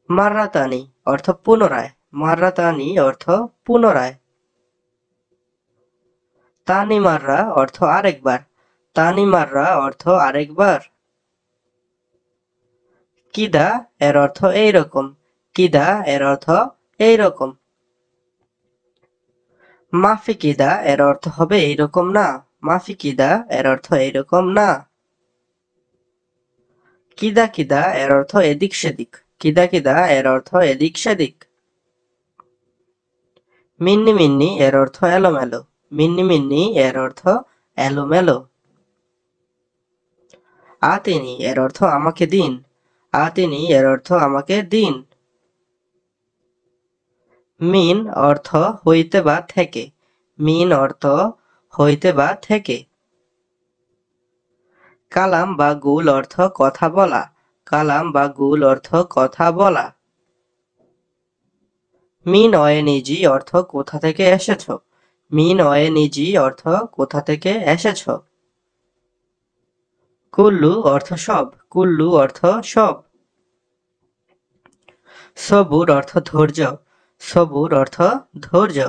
মাররাতানি অর্থ পুনরায়, মাররাতানি অর্থ পুনরায়। তানি মাররা অর্থ আরেকবার, তানি মাররা অর্থ আরেকবার। কিদা এর অর্থ এইরকম, কিদা এর অর্থ এইরকম। মাফি কিদা এর অর্থ হবে এইরকম না, মাফি কিদা এর অর্থ এইরকম না। কিদা কিদা এর অর্থ এদিক সেদিক, কিদা কিদা এর অর্থ এদিক সেদিক। মিন্নি মিন্নি এর অর্থ এলোমেলো, মিন্নি মিন্নি এর অর্থ এলোমেলো। আতিনি এর অর্থ আমাকে দিন, আতিনি এর অর্থ আমাকে দিন। মিন অর্থ হইতে বা থেকে, মিন অর্থ হইতে বা থেকে। কালাম বা গুল অর্থ কথা বলা, কালাম বা গুল অর্থ কথা বলা। মিন অয়েনিজি অর্থ কোথা থেকে এসেছ, মিন অয়েনিজি অর্থ কোথা থেকে এসেছ। কুল্লু অর্থ সব, কুল্লু অর্থ সব। সবুর অর্থ ধৈর্য, সবুর অর্থ ধৈর্য।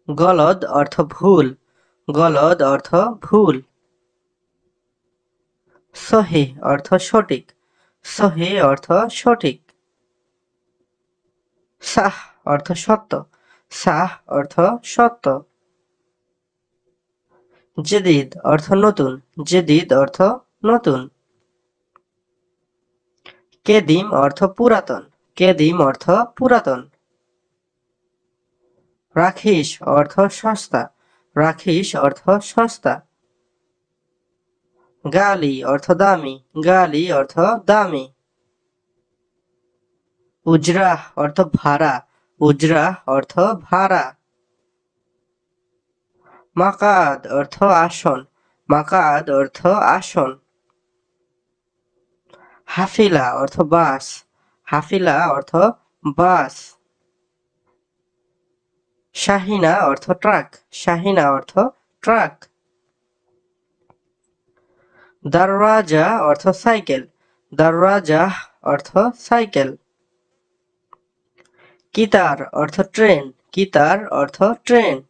গলদ অর্থ ভুল, গলদ অর্থ ভুল। সহি অর্থ সঠিক, সহি অর্থ সঠিক। সাহ অর্থ সত্য, সাহ অর্থ সত্য। জেদিদ অর্থ নতুন, জেদিদ অর্থ নতুন। কেদিম অর্থ পুরাতন, কেদিম অর্থ পুরাতন। রাখিস অর্থ সস্তা, রাখিস অর্থ সস্তা। গালি অর্থ দামি, গালি অর্থ দামি। উজরাহ অর্থ ভাড়া, উজরাহ অর্থ ভাড়া। মাকাদ অর্থ আসন, মাকাদ অর্থ আসন। হাফিলা অর্থ বাস, হাফিলা অর্থ বাস। শাহিনা অর্থ ট্রাক, শাহিনা অর্থ ট্রাক। দরওয়াজা অর্থ সাইকেল, দরওয়াজা অর্থ সাইকেল। কিতার অর্থ ট্রেন, কিতার অর্থ ট্রেন।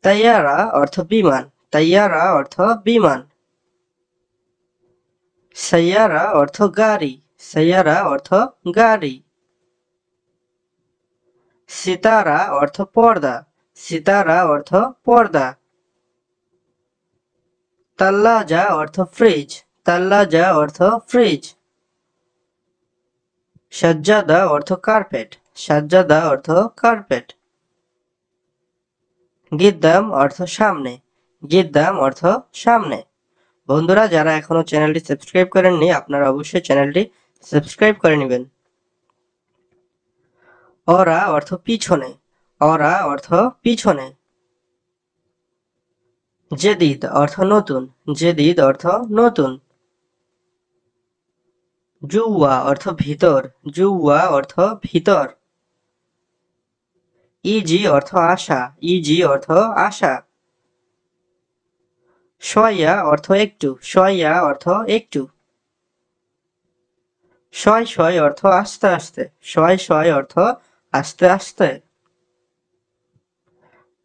তাইয়ারা অর্থ বিমান, তাইয়ারা অর্থ বিমান। সাইয়ারা অর্থ গাড়ি, সাইয়ারা অর্থ গাড়ি। সিতারা অর্থ পর্দা, সিতারা অর্থ পর্দা। তাল্লাজা অর্থ ফ্রিজ, তাল্লাজা অর্থ ফ্রিজ। সাজ্জাদা অর্থ কার্পেট, সাজ্জাদা অর্থ কার্পেট। গিদ্দাম অর্থ সামনে, গিদ্দাম অর্থ সামনে। বন্ধুরা, যারা এখনো চ্যানেলটি সাবস্ক্রাইব করেননি আপনারা অবশ্যই চ্যানেলটি সাবস্ক্রাইব করে নেবেন। অরা অর্থ পিছনে, অরা অর্থ পিছনে। জেদিদ অর্থ নতুন, জেদিদ অর্থ নতুন। জুওয়া অর্থ ভিতর, জুওয়া অর্থ ভিতর। ইজি অর্থ আশা, ইজি অর্থ আশা। শয়া অর্থ একটু, শয়া অর্থ একটু। শয় শয় অর্থ আস্তে আস্তে, শয় শয় অর্থ আস্তে আস্তে।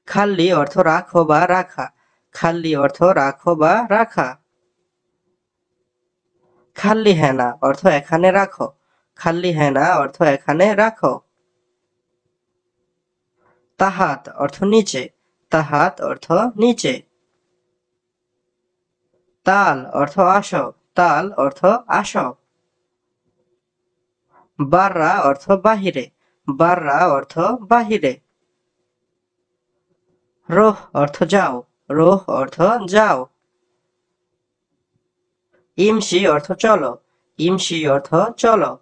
খাল্লি অর্থ রাখো বা রাখা, খাল্লি অর্থ রাখো বা রাখা। খাল্লি হেনা অর্থ এখানে রাখো, খাল্লি হেনা অর্থ এখানে রাখো। তাহাত অর্থ নিচে, তাহাত অর্থ নিচে। তাল অর্থ আসো, তাল অর্থ আসো। বাররা অর্থ বাহিরে, বাররা অর্থ বাহিরে। রোহ অর্থ যাও, রোহ অর্থ যাও। ইমসি অর্থ চলো, ইমসি অর্থ চলো।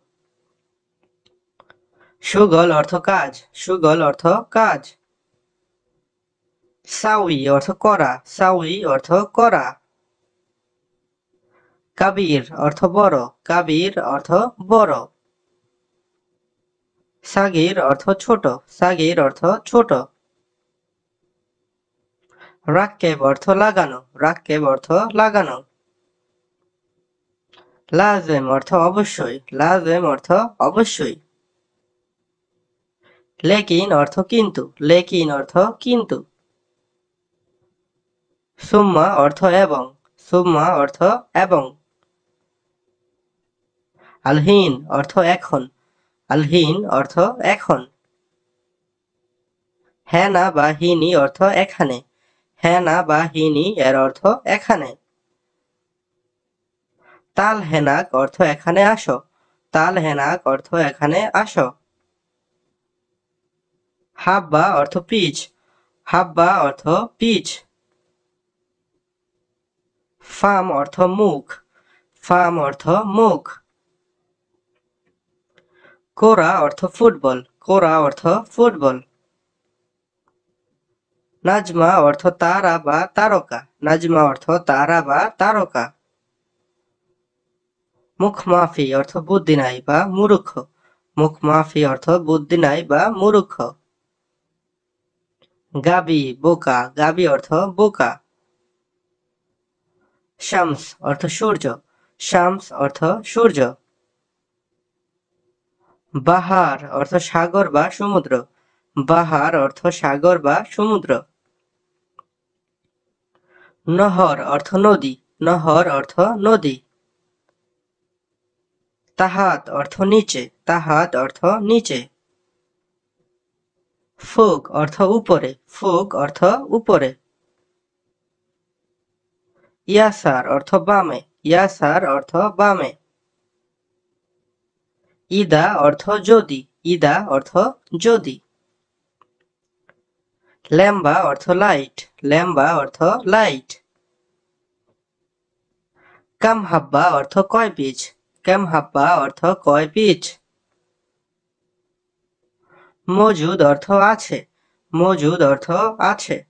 সুগল অর্থ কাজ, সুগল অর্থ কাজ। সাউই অর্থ করা, সাউই অর্থ করা। কাবির অর্থ বড়, কাবির অর্থ বড়। সাগির অর্থ ছোট, সাগির অর্থ ছোট। রাক্কেব অর্থ লাগানো, রাক্কেব অর্থ লাগানো। লাজেম অর্থ অবশ্যই, লাজেম অর্থ অবশ্যই। লেকিন অর্থ কিন্তু, লেকিন অর্থ কিন্তু। সুম্মা অর্থ এবং, সুম্মা অর্থ এবং। আলহিন অর্থ এখন, আলহিন অর্থ এখন। হেনা বা হিনি অর্থ এখানে, হেনা বা হিনি এর অর্থ এখানে। তাল হেনাক অর্থ এখানে আসো, তাল হেনাক অর্থ এখানে আসো। হাব্বা অর্থ পিচ, হাব্বা অর্থ পিচ। ফাম অর্থ মুখ, ফাম অর্থ মুখ। কোরা অর্থ ফুটবল, কোরা অর্থ ফুটবল। নাজমা অর্থ তারা বা তারকা, নাজমা অর্থ তারা বা তারকা। মুখমাফি অর্থ বুদ্ধি নাই বা মূর্খ, মুখমাফি অর্থ বুদ্ধি নাই বা মূর্খ। গাবি বোকা, গাবি অর্থ বোকা। শামস অর্থ সূর্য, শামস অর্থ সূর্য। বাহার অর্থ সাগর বা সমুদ্র, বাহার অর্থ সাগর বা সমুদ্র। নহর অর্থ নদী, নহর অর্থ নদী। তাহাত অর্থ নিচে, তাহাত অর্থ নিচে। ফুক অর্থ উপরে, ফুক অর্থ উপরে। ইয়াসার অর্থ বামে, ইয়াসার অর্থ বামে। ইদা অর্থ যদি, ইদা অর্থ যদি। ল্যাম্বা অর্থ লাইট, ল্যাম্বা অর্থ লাইট। কাম হাব্বা অর্থ কয় পিচ, কাম হাব্বা অর্থ কয় পিচ। মজুদ অর্থ আছে, মজুদ অর্থ আছে।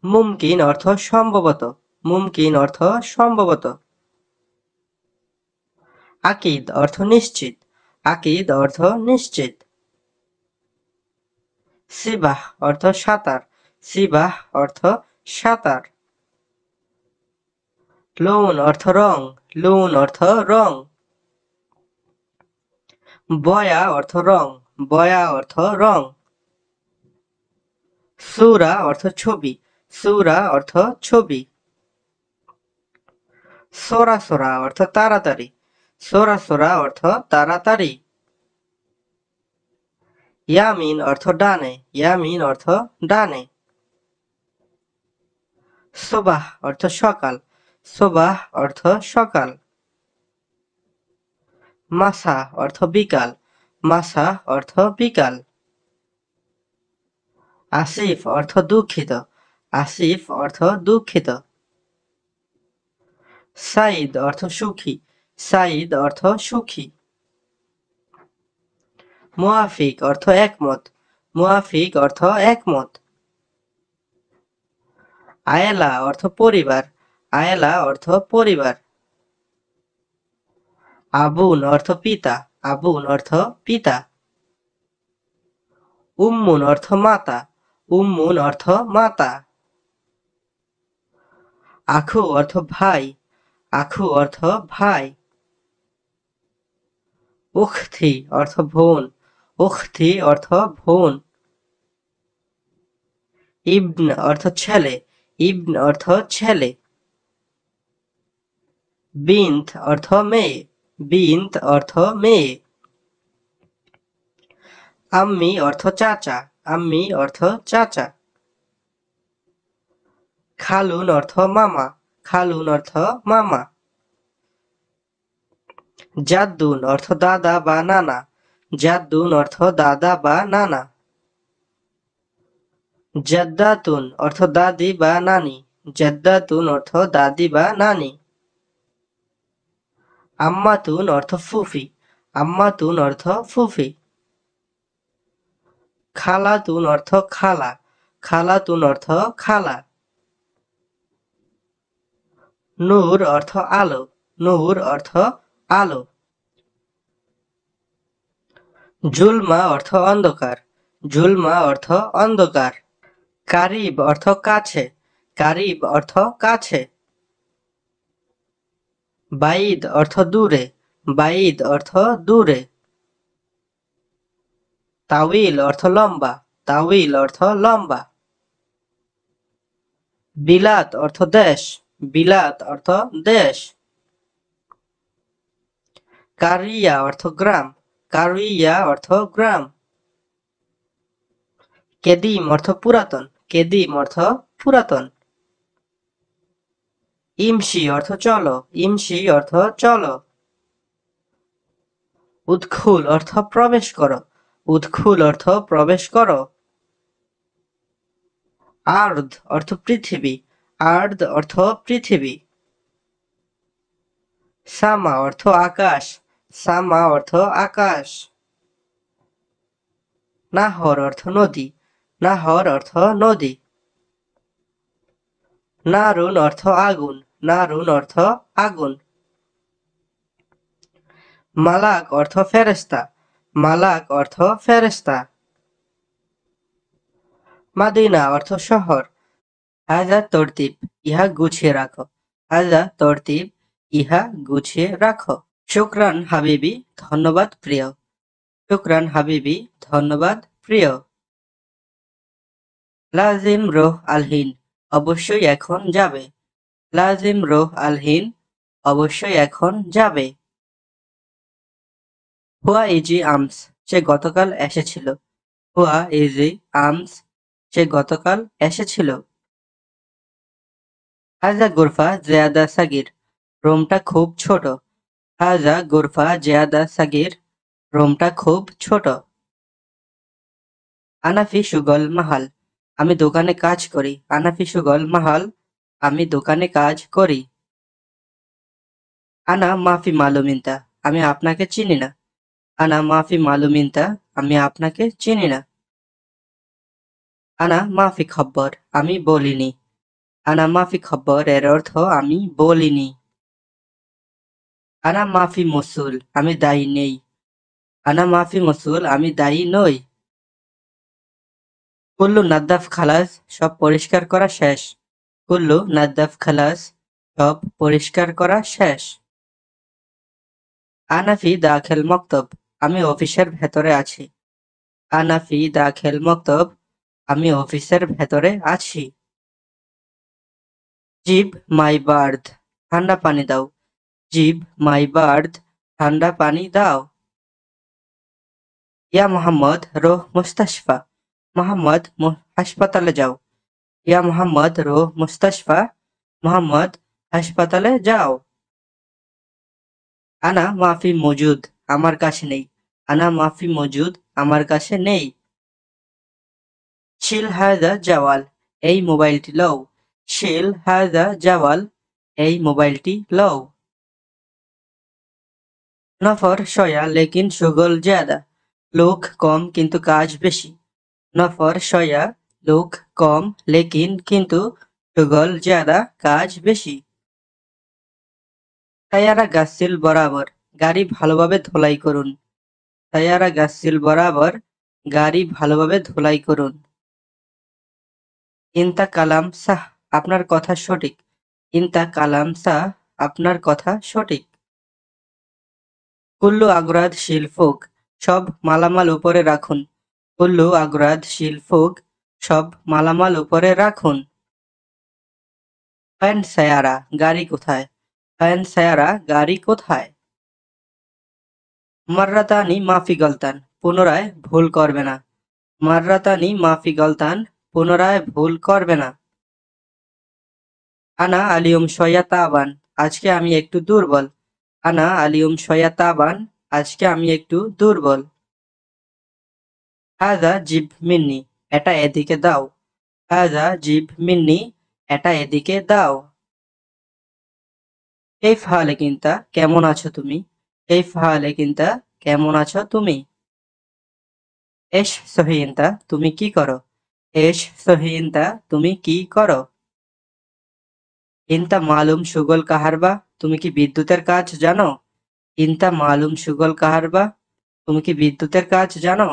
মুমকিন অর্থ সম্ভবত, মুমকিন অর্থ সম্ভবত। আকিদ অর্থ নিশ্চিত, আকিদ অর্থ নিশ্চিত। সিবাহ অর্থ সাঁতার, সিবাহ অর্থ সাঁতার। লৌন অর্থ রং, লৌন অর্থ রং। বয়া অর্থ রং, বয়া অর্থ রং। সূরা অর্থ ছবি, সূরা অর্থ ছবি। সরাসরা অর্থ তাড়াতাড়ি, সরাসরা অর্থ তাড়াতাড়ি। ইয়ামিন অর্থ ডানে, ইয়ামিন অর্থ ডানে। সোবাহ অর্থ সকাল, সোবাহ অর্থ সকাল। মাসা অর্থ বিকাল, মাসা অর্থ বিকাল। আসিফ অর্থ দুঃখিত, আসিফ অর্থ দুঃখিত। সাইদ অর্থ সুখী, সাইদ অর্থ সুখী। মুয়াফিক অর্থ একমত, মুয়াফিক অর্থ একমত। আয়েলা অর্থ পরিবার, আয়েলা অর্থ পরিবার। আবুন অর্থ পিতা, আবুন অর্থ পিতা। উম্মুন অর্থ মাতা, উম্মুন অর্থ মাতা। আখু অর্থ ভাই, আখু অর্থ ভাই। উখথি অর্থ বোন, উখথি অর্থ বোন। ইবন অর্থ ছেলে, ইবন অর্থ ছেলে। বিন্ত অর্থ মেয়ে, বিন্ত অর্থ মেয়ে। আম্মি অর্থ চাচা, আম্মি অর্থ চাচা। খালুন অর্থ মামা, খালুন অর্থ মামা। জাদ্দুন অর্থ দাদা বা নানা, জাদ্দুন অর্থ দাদা বা নানা। জাদ্দাতুন অর্থ দাদি বা নানি, জাদ্দাতুন অর্থ দাদি বা নানি। আম্মাতুন অর্থ ফুফি, আম্মাতুন অর্থ ফুফি। খালাতুন অর্থ খালা, খালাতুন অর্থ খালা। নূর অর্থ আলো, নূর অর্থ আলো। জুলমা অর্থ অন্ধকার, জুলমা অর্থ অন্ধকার। কারিব অর্থ কাছে, কারিব অর্থ কাছে। বাইদ অর্থ দূরে, বাইদ অর্থ দূরে। তাওইল অর্থ লম্বা, তাওইল অর্থ লম্বা। বিলাত অর্থ দেশ, বিলাত অর্থ দেশ। কারিয়া অর্থ গ্রাম, কারিয়া অর্থ গ্রাম। কেদিম অর্থ পুরাতন, কেদিম অর্থ পুরাতন। ইমসি অর্থ চলো, ইমসি অর্থ চলো। উৎখুল অর্থ প্রবেশ করো, উৎখুল অর্থ প্রবেশ করো। আর্দ অর্থ পৃথিবী, আর্দ অর্থ পৃথিবী। সামা অর্থ আকাশ, সামা অর্থ আকাশ। নাহর অর্থ নদী, নাহর অর্থ নদী। নারুন অর্থ আগুন, নারুন অর্থ আগুন। মালাক অর্থ ফেরেশতা, মালাক অর্থ ফেরেশতা। মাদিনা অর্থ শহর। হাজা তরতিব, ইহা গুছিয়ে রাখো, হাজা তরতিব, ইহা গুছিয়ে রাখো। শুকরান হাবিবি, ধন্যবাদ প্রিয়, শুকরান হাবিবি, ধন্যবাদ প্রিয়। লাজিম রোহ আলহিন, অবশ্যই এখন যাবে, লাজিম রোহ আলহিন, অবশ্যই এখন যাবে। হুয়া ইজি আমস, সে গতকাল এসেছিল, হুয়া ইজি আমস, সে গতকাল এসেছিল। হাজা গুরফা জিয়াদা সাগির, রুমটা খুব ছোট, হাজা গুরফা জিয়াদা সাগির, রুমটা খুব ছোট। আনাফি সুগল মাহাল, আমি দোকানে কাজ করি, আনাফি সুগল মাহাল, আমি দোকানে কাজ করি। আনা মাফি মালুমিনতা, আমি আপনাকে চিনি না, আনা মাফি মালুমিনতা, আমি আপনাকে চিনি না। আনা মাফি খব্বর, আমি বলিনি, আনা মাফি খব্বর এর অর্থ আমি বলিনি। আনা মাফি মসুল, আমি দায়ী নেই, আনা মাফি মসুল, আমি দায়ী নই। কুল্লু নাদ্দাফ খালাস, সব পরিষ্কার করা শেষ, কুল্লু নাদ্দাফ খালাস, সব পরিষ্কার করা শেষ। আনাফি দাখেল মক্তব, আমি অফিসের ভেতরে আছি, আনাফি দাখেল মক্তব, আমি অফিসের ভেতরে আছি। জিব মাই বার্থ, ঠান্ডা পানি দাও, জিব মাই বার্থ, ঠান্ডা পানি দাও। ইয়া মোহাম্মদ রোহ মুস্তাশফা, মোহাম্মদ হাসপাতালে যাও, ইয়া মোহাম্মদ রোহ মুস্তাশফা, মোহাম্মদ হাসপাতালে যাও। আনা মাফি মজুদ, আমার কাছে নেই, আনা মাফি মজুদ, আমার কাছে নেই। শিল হায়দা জাওয়াল, এই মোবাইলটি লও, শিল হায়দা জাওয়াল, এই মোবাইলটি লও। নফর শয়া লেকিন শুগল জ্যাদা, লোক কম কিন্তু কাজ বেশি, নফর শয়া, লোক কম, লেকিন কিন্তু, শুগল জ্যাদা, কাজ বেশি। সায়ারা গাসিল বরাবর, গাড়ি ভালোভাবে ধোলাই করুন, সায়ারা গাসিল বরাবর, গাড়ি ভালোভাবে ধোলাই করুন। ইনতা কালাম সাহ, আপনার কথা সঠিক, ইনতা কালাম সাহ, আপনার কথা সঠিক। কুল্লু আগরাদ শিলফুক, সব মালামাল উপরে রাখুন, কুল্লু আগরাদ শিলফুক, সব মালামাল উপরে রাখুন। ফ্যান সায়ারা, গাড়ি কোথায়, ফ্যান সায়ারা, গাড়ি কোথায়। মাররাতানি মাফি গলতান, পুনরায় ভুল করবে না, মাররাতানি মাফি গলতান, পুনরায় ভুল করবে না। আনা আলিয়ম শয়া তাবান, আজকে আমি একটু দুর্বল, আনা আলিয়ম শয়া তাবান, আজকে আমি একটু দুর্বল। হাজা জিব মিন্নি, এটা এদিকে দাও, হাজা জিব মিন্নি, এটা এদিকে দাও। এই ফাহালে কিন্তা, কেমন আছো তুমি, এই ফাহালে কিন্তা, কেমন আছো তুমি। এস সহিন্তা, তুমি কি করো, এস সহিন্তা, তুমি কি করো। ইনতা মালুম সুগল কাহারবা, তুমি কি বিদ্যুতের কাজ জানো, ইনতা মালুম সুগল কাহারবা, তুমি কি বিদ্যুতের কাজ জানো।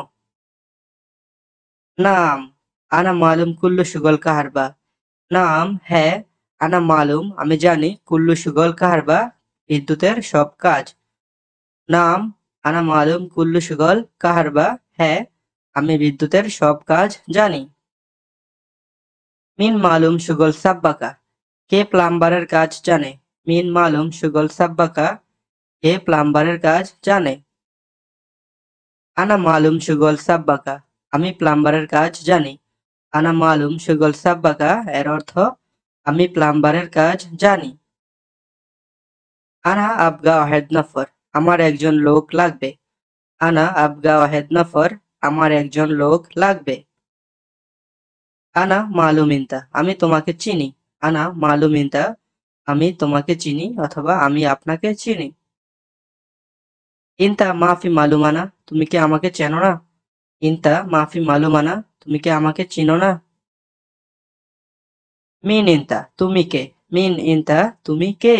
নাম, আনা মালুম কুল্লু সুগল কাহারবা, নাম হ্যাঁ, আনা মালুম, আমি জানি, কুল্লু সুগল কাহারবা, বিদ্যুতের সব কাজ। নাম, আনা মালুম কুল্লু সুগল কাহারবা, হ্যাঁ, আমি বিদ্যুতের সব কাজ জানি। মিন মালুম সুগল সাব্বাকা, কে প্লাম্বারের কাজ জানে, মিন মালুম সুগল সাব্বাকা, কে প্লাম্বারের কাজ জানে। আনা মালুম সুগল সাব্বাকা, আমি প্লাম্বারের কাজ জানি, আনা মালুম সুগল সাব্বাকা এর অর্থ আমি প্লাম্বারের কাজ জানি। আনা আবগা ওয়াহেদ নফর, আমার একজন লোক লাগবে, আনা আবগা ওয়াহেদ নফর, আমার একজন লোক লাগবে। আনা মালুমিনতা, আমি তোমাকে চিনি, আনা মালুমিনতা, আমি তোমাকে চিনি অথবা আমি আপনাকে চিনি। ইনতা মাফি মালুমানা, তুমি কি আমাকে চেনো না? ইনতা মাফি মালুমানা, তুমি কি আমাকে চিনো না? মিন ইনতা, তুমি কে? মিন ইনতা, তুমি কে?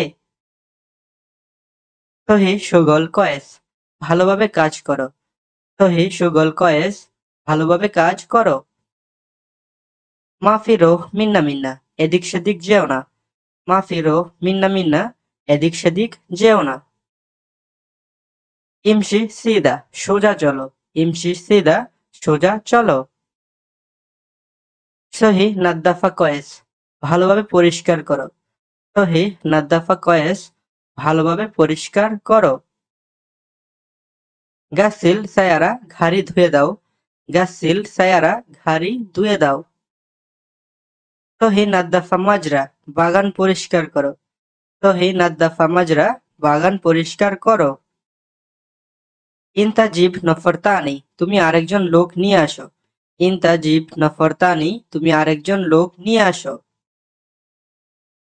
সহি সুগল কয়েস, ভালোভাবে কাজ করো। সহি সুগল কয়েস, ভালোভাবে কাজ করো। মাফি রোহ মিন্না মিন্না, এদিক সেদিক যেও না। মাফি রোহ মিন্না মিন্না, এদিক সেদিক যেও না। ইমশি সিদা, সোজা চলো। ইমশি সিদা, সোজা চলো। সহি নাদ্দাফা কয়েস, ভালোভাবে পরিষ্কার করো। সহি নাদ্দাফা কয়েস, ভালোভাবে পরিষ্কার করো। গাসিল সায়ারা, ঘাড়ি ধুয়ে দাও। গাসিল সায়ারা, ঘাড়ি ধুয়ে দাও। সহি নাদ্দাফা মাজরা, বাগান পরিষ্কার করো। সহি নাদ্দাফা মাজরা, বাগান পরিষ্কার করো। ইনতাজিব নফরতানি, তুমি আরেকজন লোক নিয়ে আসো। ইনতাজিব নফরতানি, তুমি আরেকজন লোক নিয়ে আসো।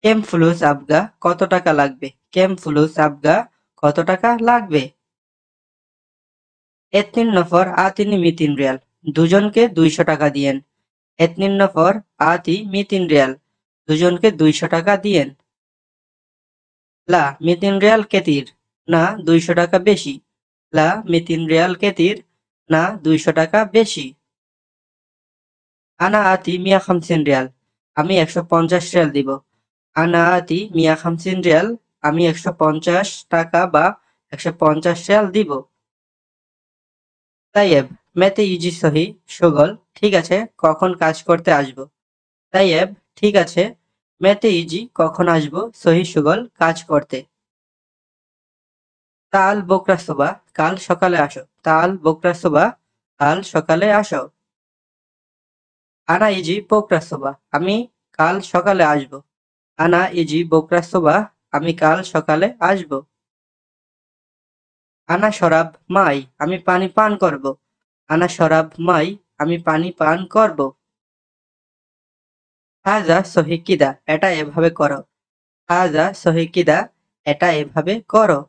কেম ফুলুস আবগা, কত টাকা লাগবে? কেম ফুলুস আবগা, কত টাকা লাগবে? এতনিন নফর আতিনি মিতিন রিয়াল, দুজনকে 200 টাকা দিয়েন। এতনিন নফর আতি মিতিন রিয়াল, দুজনকে 200 টাকা দিয়েন। লা মিতিন রিয়াল কেতির, না 200 টাকা বেশি। লা মিতিন রিয়াল কেতির, না 200 টাকা বেশি। আনা আতি মিয়া খামসিন রিয়াল, আমি 150 রিয়াল দিব। আনা আতি মিয়া খামসিন রিয়াল, আমি 150 টাকা বা 150 রিয়াল দিব। তাইয়েব মেতে ইজি সহি সুগল, ঠিক আছে কখন কাজ করতে আসবো। তাইয়েব ঠিক আছে, মেতে ইজি কখন আসবো, সহি সুগল কাজ করতে। তাল বোকরা সোবা, কাল সকালে আসো। তাল বোকরা সোবা, কাল সকালে আসো। আনা ইজি বোকরা সোবা, আমি কাল সকালে আসবো। আনা ইজি বোকরা সোবা, আমি কাল সকালে আসবো। আনা শরাব মাই, আমি পানি পান করব। আনা শরাব মাই, আমি পানি পান করব। হাজা সহি কিদা, এটা এভাবে করো। হাজা সহি কিদা, এটা এভাবে করো।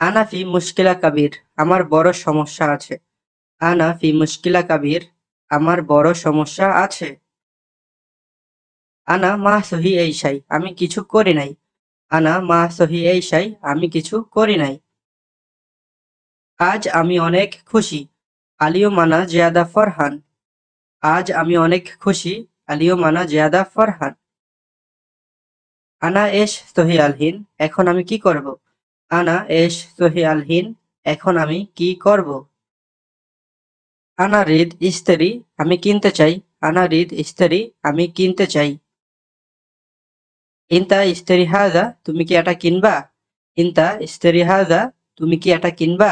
আনা ফি মুশকিলা কাবির, আমার বড় সমস্যা আছে। আনা ফি মুশকিলা কাবির, আমার বড় সমস্যা আছে। আনা মা সহি এই সাই, আমি কিছু করি নাই। আনা মা সহি এই সাই, আমি কিছু করি নাই। আজ আমি অনেক খুশি। আলিও মানা জিয়াদা ফরহান, আজ আমি অনেক খুশি। আলিও মানা জিয়াদা ফরহান। আনা এশ সহি আলহিন, এখন আমি কি করব? আনা এশ সহি আলহিন, এখন আমি কি করব? আনা রিদ ইস্তেরি, আমি কিনতে চাই। আনা রিদ ইস্তেরি, আমি কিনতে চাই। ইনতা ইস্তেরি হাজা, তুমি কি এটা কিনবা? ইনতা ইস্তেরি হাজা, তুমি কি এটা কিনবা?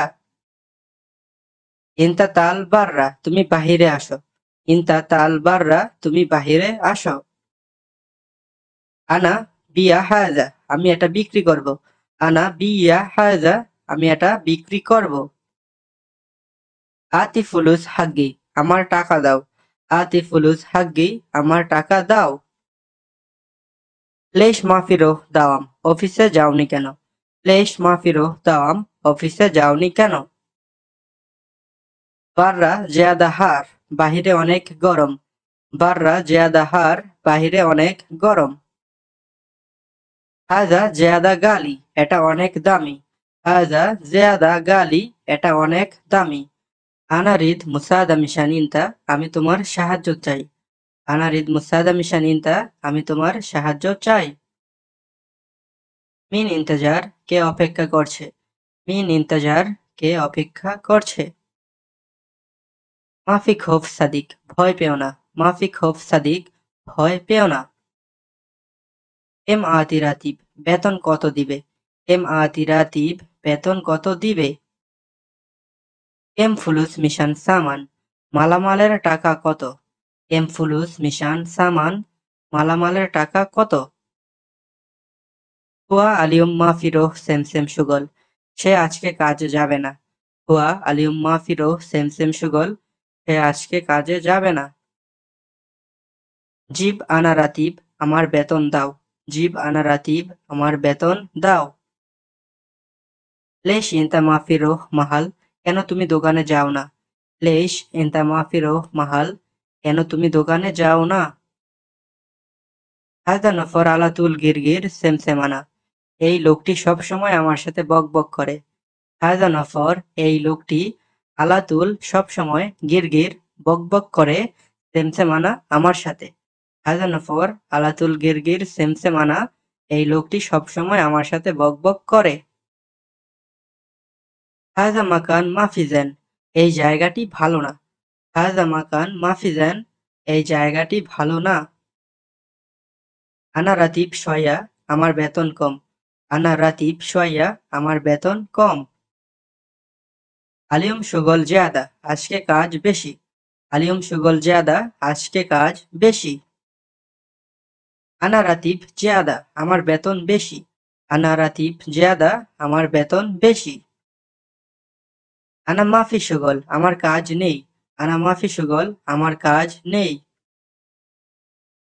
ইনতা তাল বাররা, তুমি বাহিরে আসো। ইনতা তাল বাররা, তুমি বাহিরে আসো। আনা বিয়া হাজা, আমি এটা বিক্রি করব। আনা বিয়া হাজা, আমি এটা বিক্রি করব। আতি ফুলুস হাগ্গি, আমার টাকা দাও। আতি ফুলুস হাগ্গি, আমার টাকা দাও। লেশ মাফিরো দাওয়াম, অফিসে যাওনি কেন? লেশ মাফিরো দাওয়াম, অফিসে যাওনি কেন? বাররা জিয়াদা হার, বাহিরে অনেক গরম। বাররা জিয়াদা হার, বাহিরে অনেক গরম। হাজা জিয়াদা গালি, এটা অনেক দামি। হাজা জিয়াদা গালি, এটা অনেক দামি। আনারিদ মুসাদা মিশানিনতা, আমি তোমার সাহায্য চাই। আনারিদ মুসাদা মিশানিনতা, আমি তোমার সাহায্য চাই। মিন ইন্তজার, কে অপেক্ষা করছে? মিন ইন্তজার, কে অপেক্ষা করছে? মাফি খৌফ সাদিক, ভয় পেও না। মাফি খৌফ সাদিক, ভয় পেও না। এম আতি রাতিব, বেতন কত দিবে? এম আতি রাতিব, বেতন কত দিবে? এম ফুলুস মিশান সামান, মালামালের টাকা কত? এম ফুলুস মিশান সামান, মালামালের টাকা কত? হুয়া আলিউম মাফিরোহ সেমসেম সুগল, সে আজকে কাজে যাবে না। হুয়া আলিউম মাফিরোহ সেমসেম সুগল, সে আজকে কাজে যাবে না। জিব আনা রাতিব, আমার বেতন দাও। জিব আনা রাতিব, আমার বেতন দাও। লেশ ইনতা মাফি রোহ মাহাল, কেন তুমি দোকানে যাও না? লেশ ইনতা মাফি রোহ মাহাল, কেন তুমি দোকানে যাও না? হায়দা নফর আলাতুল গিরগির সেমসেমানা, এই লোকটি সব সময় আমার সাথে বক বক করে। হায়দা নফর, এই লোকটি, আলাতুল সব সময়, গিরগির বক বক করে, সেমসেমানা আমার সাথে। হায়দা নফর আলাতুল গিরগির সেমসেমানা, এই লোকটি সব সময় আমার সাথে বক বক করে। হায়দা মাকান মাফিজেন, এই জায়গাটি ভালো না। হায়দা মাকান মাফিজেন, এই জায়গাটি ভালো না। আনা রাতিব শয়া, আমার বেতন কম। আনা রাতিব শয়া, আমার বেতন কম। আলিয়ম সুগল জিয়াদা, আজকে কাজ বেশি। আলিয়ম সুগল জিয়াদা, আজকে কাজ বেশি। আনা রাতিব জিয়াদা, আমার বেতন বেশি। আনা রাতিব জিয়াদা, আমার বেতন বেশি। আনা মাফি সুগল, আমার কাজ নেই। আনা মাফি সুগল, আমার কাজ নেই।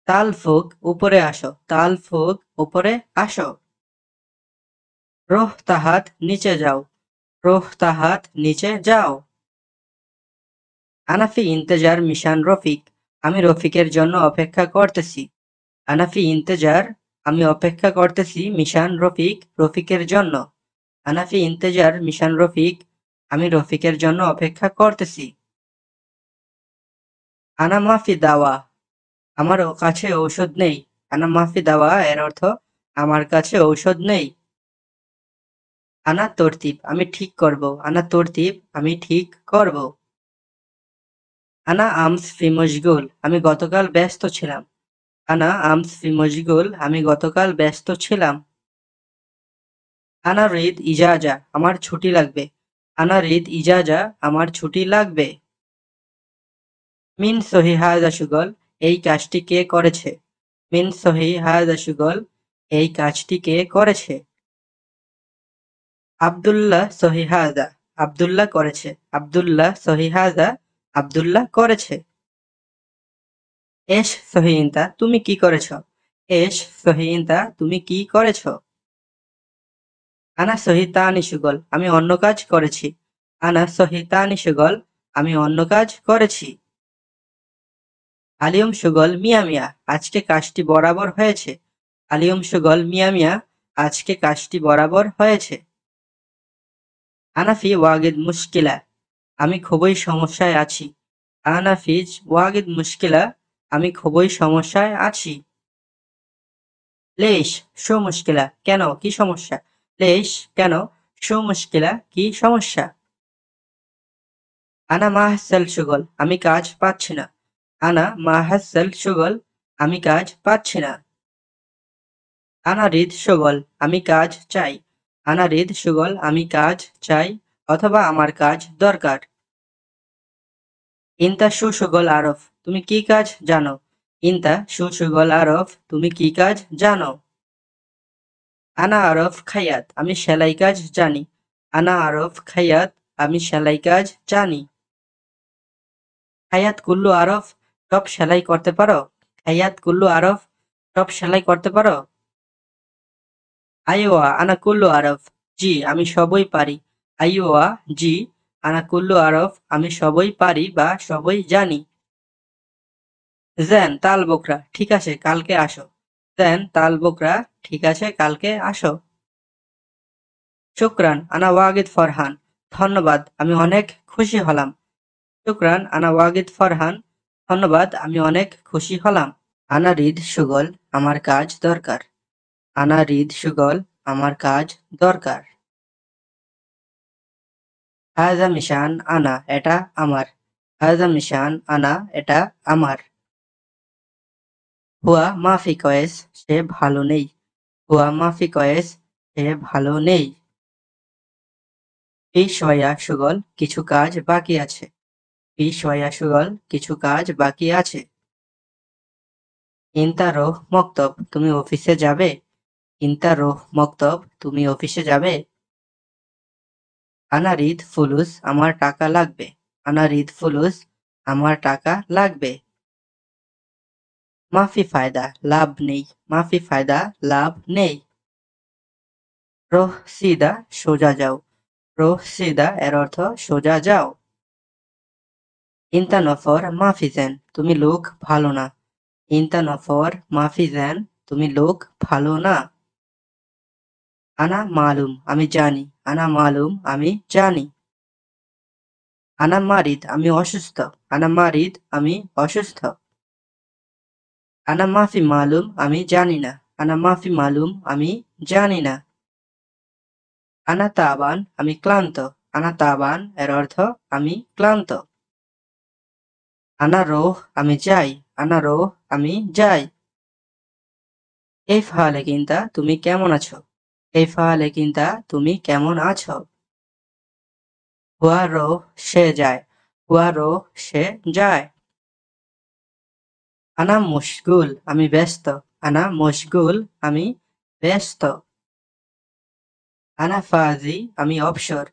তাল ফুক, উপরে আসো। তাল ফুক, উপরে আসো। রোহ তাহাত, নিচে যাও। রোহ তাহাত, নিচে যাও। আনাফি ইন্তেজার মিশান রফিক, আমি রফিকের জন্য অপেক্ষা করতেছি। আনাফি ইন্তেজার, আমি অপেক্ষা করতেছি, মিশান রফিক, রফিকের জন্য। আনাফি ইন্তেজার মিশান রফিক, আমি রফিকের জন্য অপেক্ষা করতেছি। আনা মাফি দাওয়া, আমার কাছে ঔষধ নেই। আনা মাফি দাওয়া এর অর্থ আমার কাছে ঔষধ নেই। আনা তরতিব, আমি ঠিক করব। আনা তরতিব, আমি ঠিক করব। আনা আমস ফি মশগুল, আমি গতকাল ব্যস্ত ছিলাম। আনা আমস ফি মশগুল, আমি গতকাল ব্যস্ত ছিলাম। আনা রিদ ইজাজা, আমার ছুটি লাগবে। আনা রিদ ইজাজা, আমার ছুটি লাগবে। মিন সহি হায়দা সুগল, এই কাজটি কে করেছে? মিন সহি হায়দা সুগল, এই কাজটি কে করেছে? আব্দুল্লাহ সহি হায়দা, আব্দুল্লাহ করেছে। আব্দুল্লাহ সহি হায়দা, আব্দুল্লাহ করেছে। এশ সহিইন্তা, তুমি কি করেছ? এশ সহিইন্তা, তুমি কি করেছ? আনা সহিতানি সুগল, আমি অন্য কাজ করেছি। আনা সহিতানি সুগল, আমি অন্য কাজ করেছি। আলিয়ম সুগল মিয়া মিয়া, আজকে কাজটি বরাবর হয়েছে। আলিয়ম সুগল মিয়া মিয়া, আজকে কাজটি বরাবর হয়েছে। আনাফি ওয়াগিদ মুশকিলা, আমি খুবই সমস্যায় আছি। আনাফিজ ওয়াগিদ মুশকিলা, আমি খুবই সমস্যায় আছি। লেশ শো মুশকিলা, কেন কি সমস্যা? লেশ কেন, শো মুশকিলা কি সমস্যা? আনা মাহসাল সুগল, আমি কাজ পাচ্ছি না। আনা মাহসাল সুগল, আমি কাজ পাচ্ছি না। আনা রিদ সুগল, আমি কাজ চাই। আনা রিদ সুগল, আমি কাজ চাই, অথবা আমার কাজ দরকার। ইনতা সুগল আরফ, তুমি কি কাজ জানো? ইনতা সুগল আরফ, তুমি কি কাজ জানো? আনা আরফ খায়াত, আমি সেলাই কাজ জানি। আনা আরফ খায়াত, আমি সেলাই কাজ জানি। খায়াত কুল্লু আরফ, সব সেলাই করতে পারো? খায়াত কুল্লু আরফ, সব সেলাই করতে পারো? আইওয়া আনা কুল্লু আরফ, জি আমি সবই পারি। আইওয়া, জি, আনা কুল্লু আরফ, আমি সবই পারি বা সবই জানি। জেন তাল বোকরা, ঠিক আছে কালকে আসো। জেন তাল বোকরা, ঠিক আছে কালকে আসো। শুকরান আনা ওয়াগিদ ফরহান, ধন্যবাদ আমি অনেক খুশি হলাম। শুকরান আনা ওয়াগিদ ফরহান, ধন্যবাদ আমি অনেক খুশি হলাম। আনা রিদ সুগল, আমার কাজ দরকার। আনা রিদ সুগল, আমার কাজ দরকার। হায়জা মিশান আনা, এটা আমার। হায়জা মিশান আনা, এটা আমার। হুয়া মাফি কয়েস, সে ভালো নেই। হুয়া মাফি কয়েস, সে ভালো নেই। ফি শয়া সুগল, কিছু কাজ বাকি আছে। ফি শয়া সুগল, কিছু কাজ বাকি আছে। ইনতা রোহ মক্তব, তুমি অফিসে যাবে? ইনতা রোহ মক্তব, তুমি অফিসে যাবে? আনা রিদ ফুলুস, আমার টাকা লাগবে। আনা রিদ ফুলুস, আমার টাকা লাগবে। মাফি ফায়দা, লাভ নেই। মাফি ফায়দা, লাভ নেই। রোহ সিদা, সোজা যাও। রোহ সিদা এর অর্থ সোজা যাও। ইনতা নফর মাফি জেন, তুমি লোক ভালো না। ইনতা নফর মাফি জেন, তুমি লোক ভালো না। আনা মালুম, আমি জানি। আনা মালুম, আমি জানি। আনা মারিদ, আমি অসুস্থ। আনা মারিদ, আমি অসুস্থ। আনা মাফি মালুম, আমি জানি না। আনা মাফি মালুম, আমি জানি না। আনা তাবান, আমি ক্লান্ত। আনা তাবান এর অর্থ আমি ক্লান্ত। আনা রোহ, আমি যাই। আনা রোহ, আমি যাই। এই ফালে কিন্তা, তুমি কেমন আছো? এই ফালে কিন্তা, তুমি কেমন আছো? হুয়া রোহ, সে যায়। হুয়া রোহ, সে যায়। আনা মুশগুল, আমি ব্যস্ত। আনা মুশগুল, আমি ব্যস্ত। আনা ফাজি, আমি অবসর।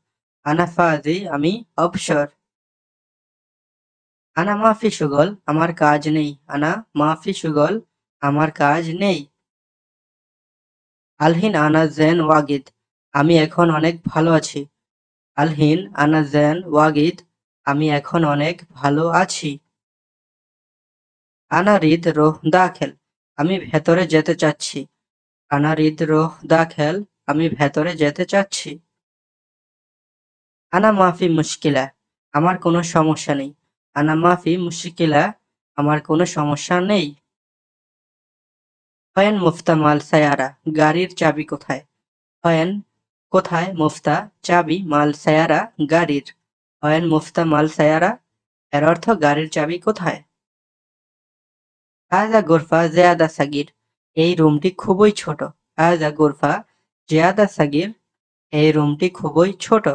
আনা ফাজি, আমি অবসর। আনা মাফি শুগল, আমার কাজ নেই। আনা মাফি শুগল, আমার কাজ নেই। আলহিন আনা জেন ওয়াগিদ, আমি এখন অনেক ভালো আছি। আলহিন আনা জেন ওয়াগিদ, আমি এখন অনেক ভালো আছি। আনা রিদ রোহ দাখেল, আমি ভেতরে যেতে চাচ্ছি। আনা রিদ রোহ দাখেল, আমি ভেতরে যেতে চাচ্ছি। আনা মাফি মুশকিলা, আমার কোনো সমস্যা নেই। আনা মাফি মুশকিলা, আমার কোনো সমস্যা নেই। হয়েন মুফতা মাল সায়ারা, গাড়ির চাবি কোথায়? হয়েন কোথায়, মুফতা চাবি, মাল সায়ারা গাড়ির। হয়েন মুফতা মাল সায়ারা এর অর্থ গাড়ির চাবি কোথায়? হাজা গোরফা জেয়াদা সাগির, এই রুমটি খুবই ছোট। হাজা গোরফা জেয়াদা সাগির, এই রুমটি খুবই ছোট।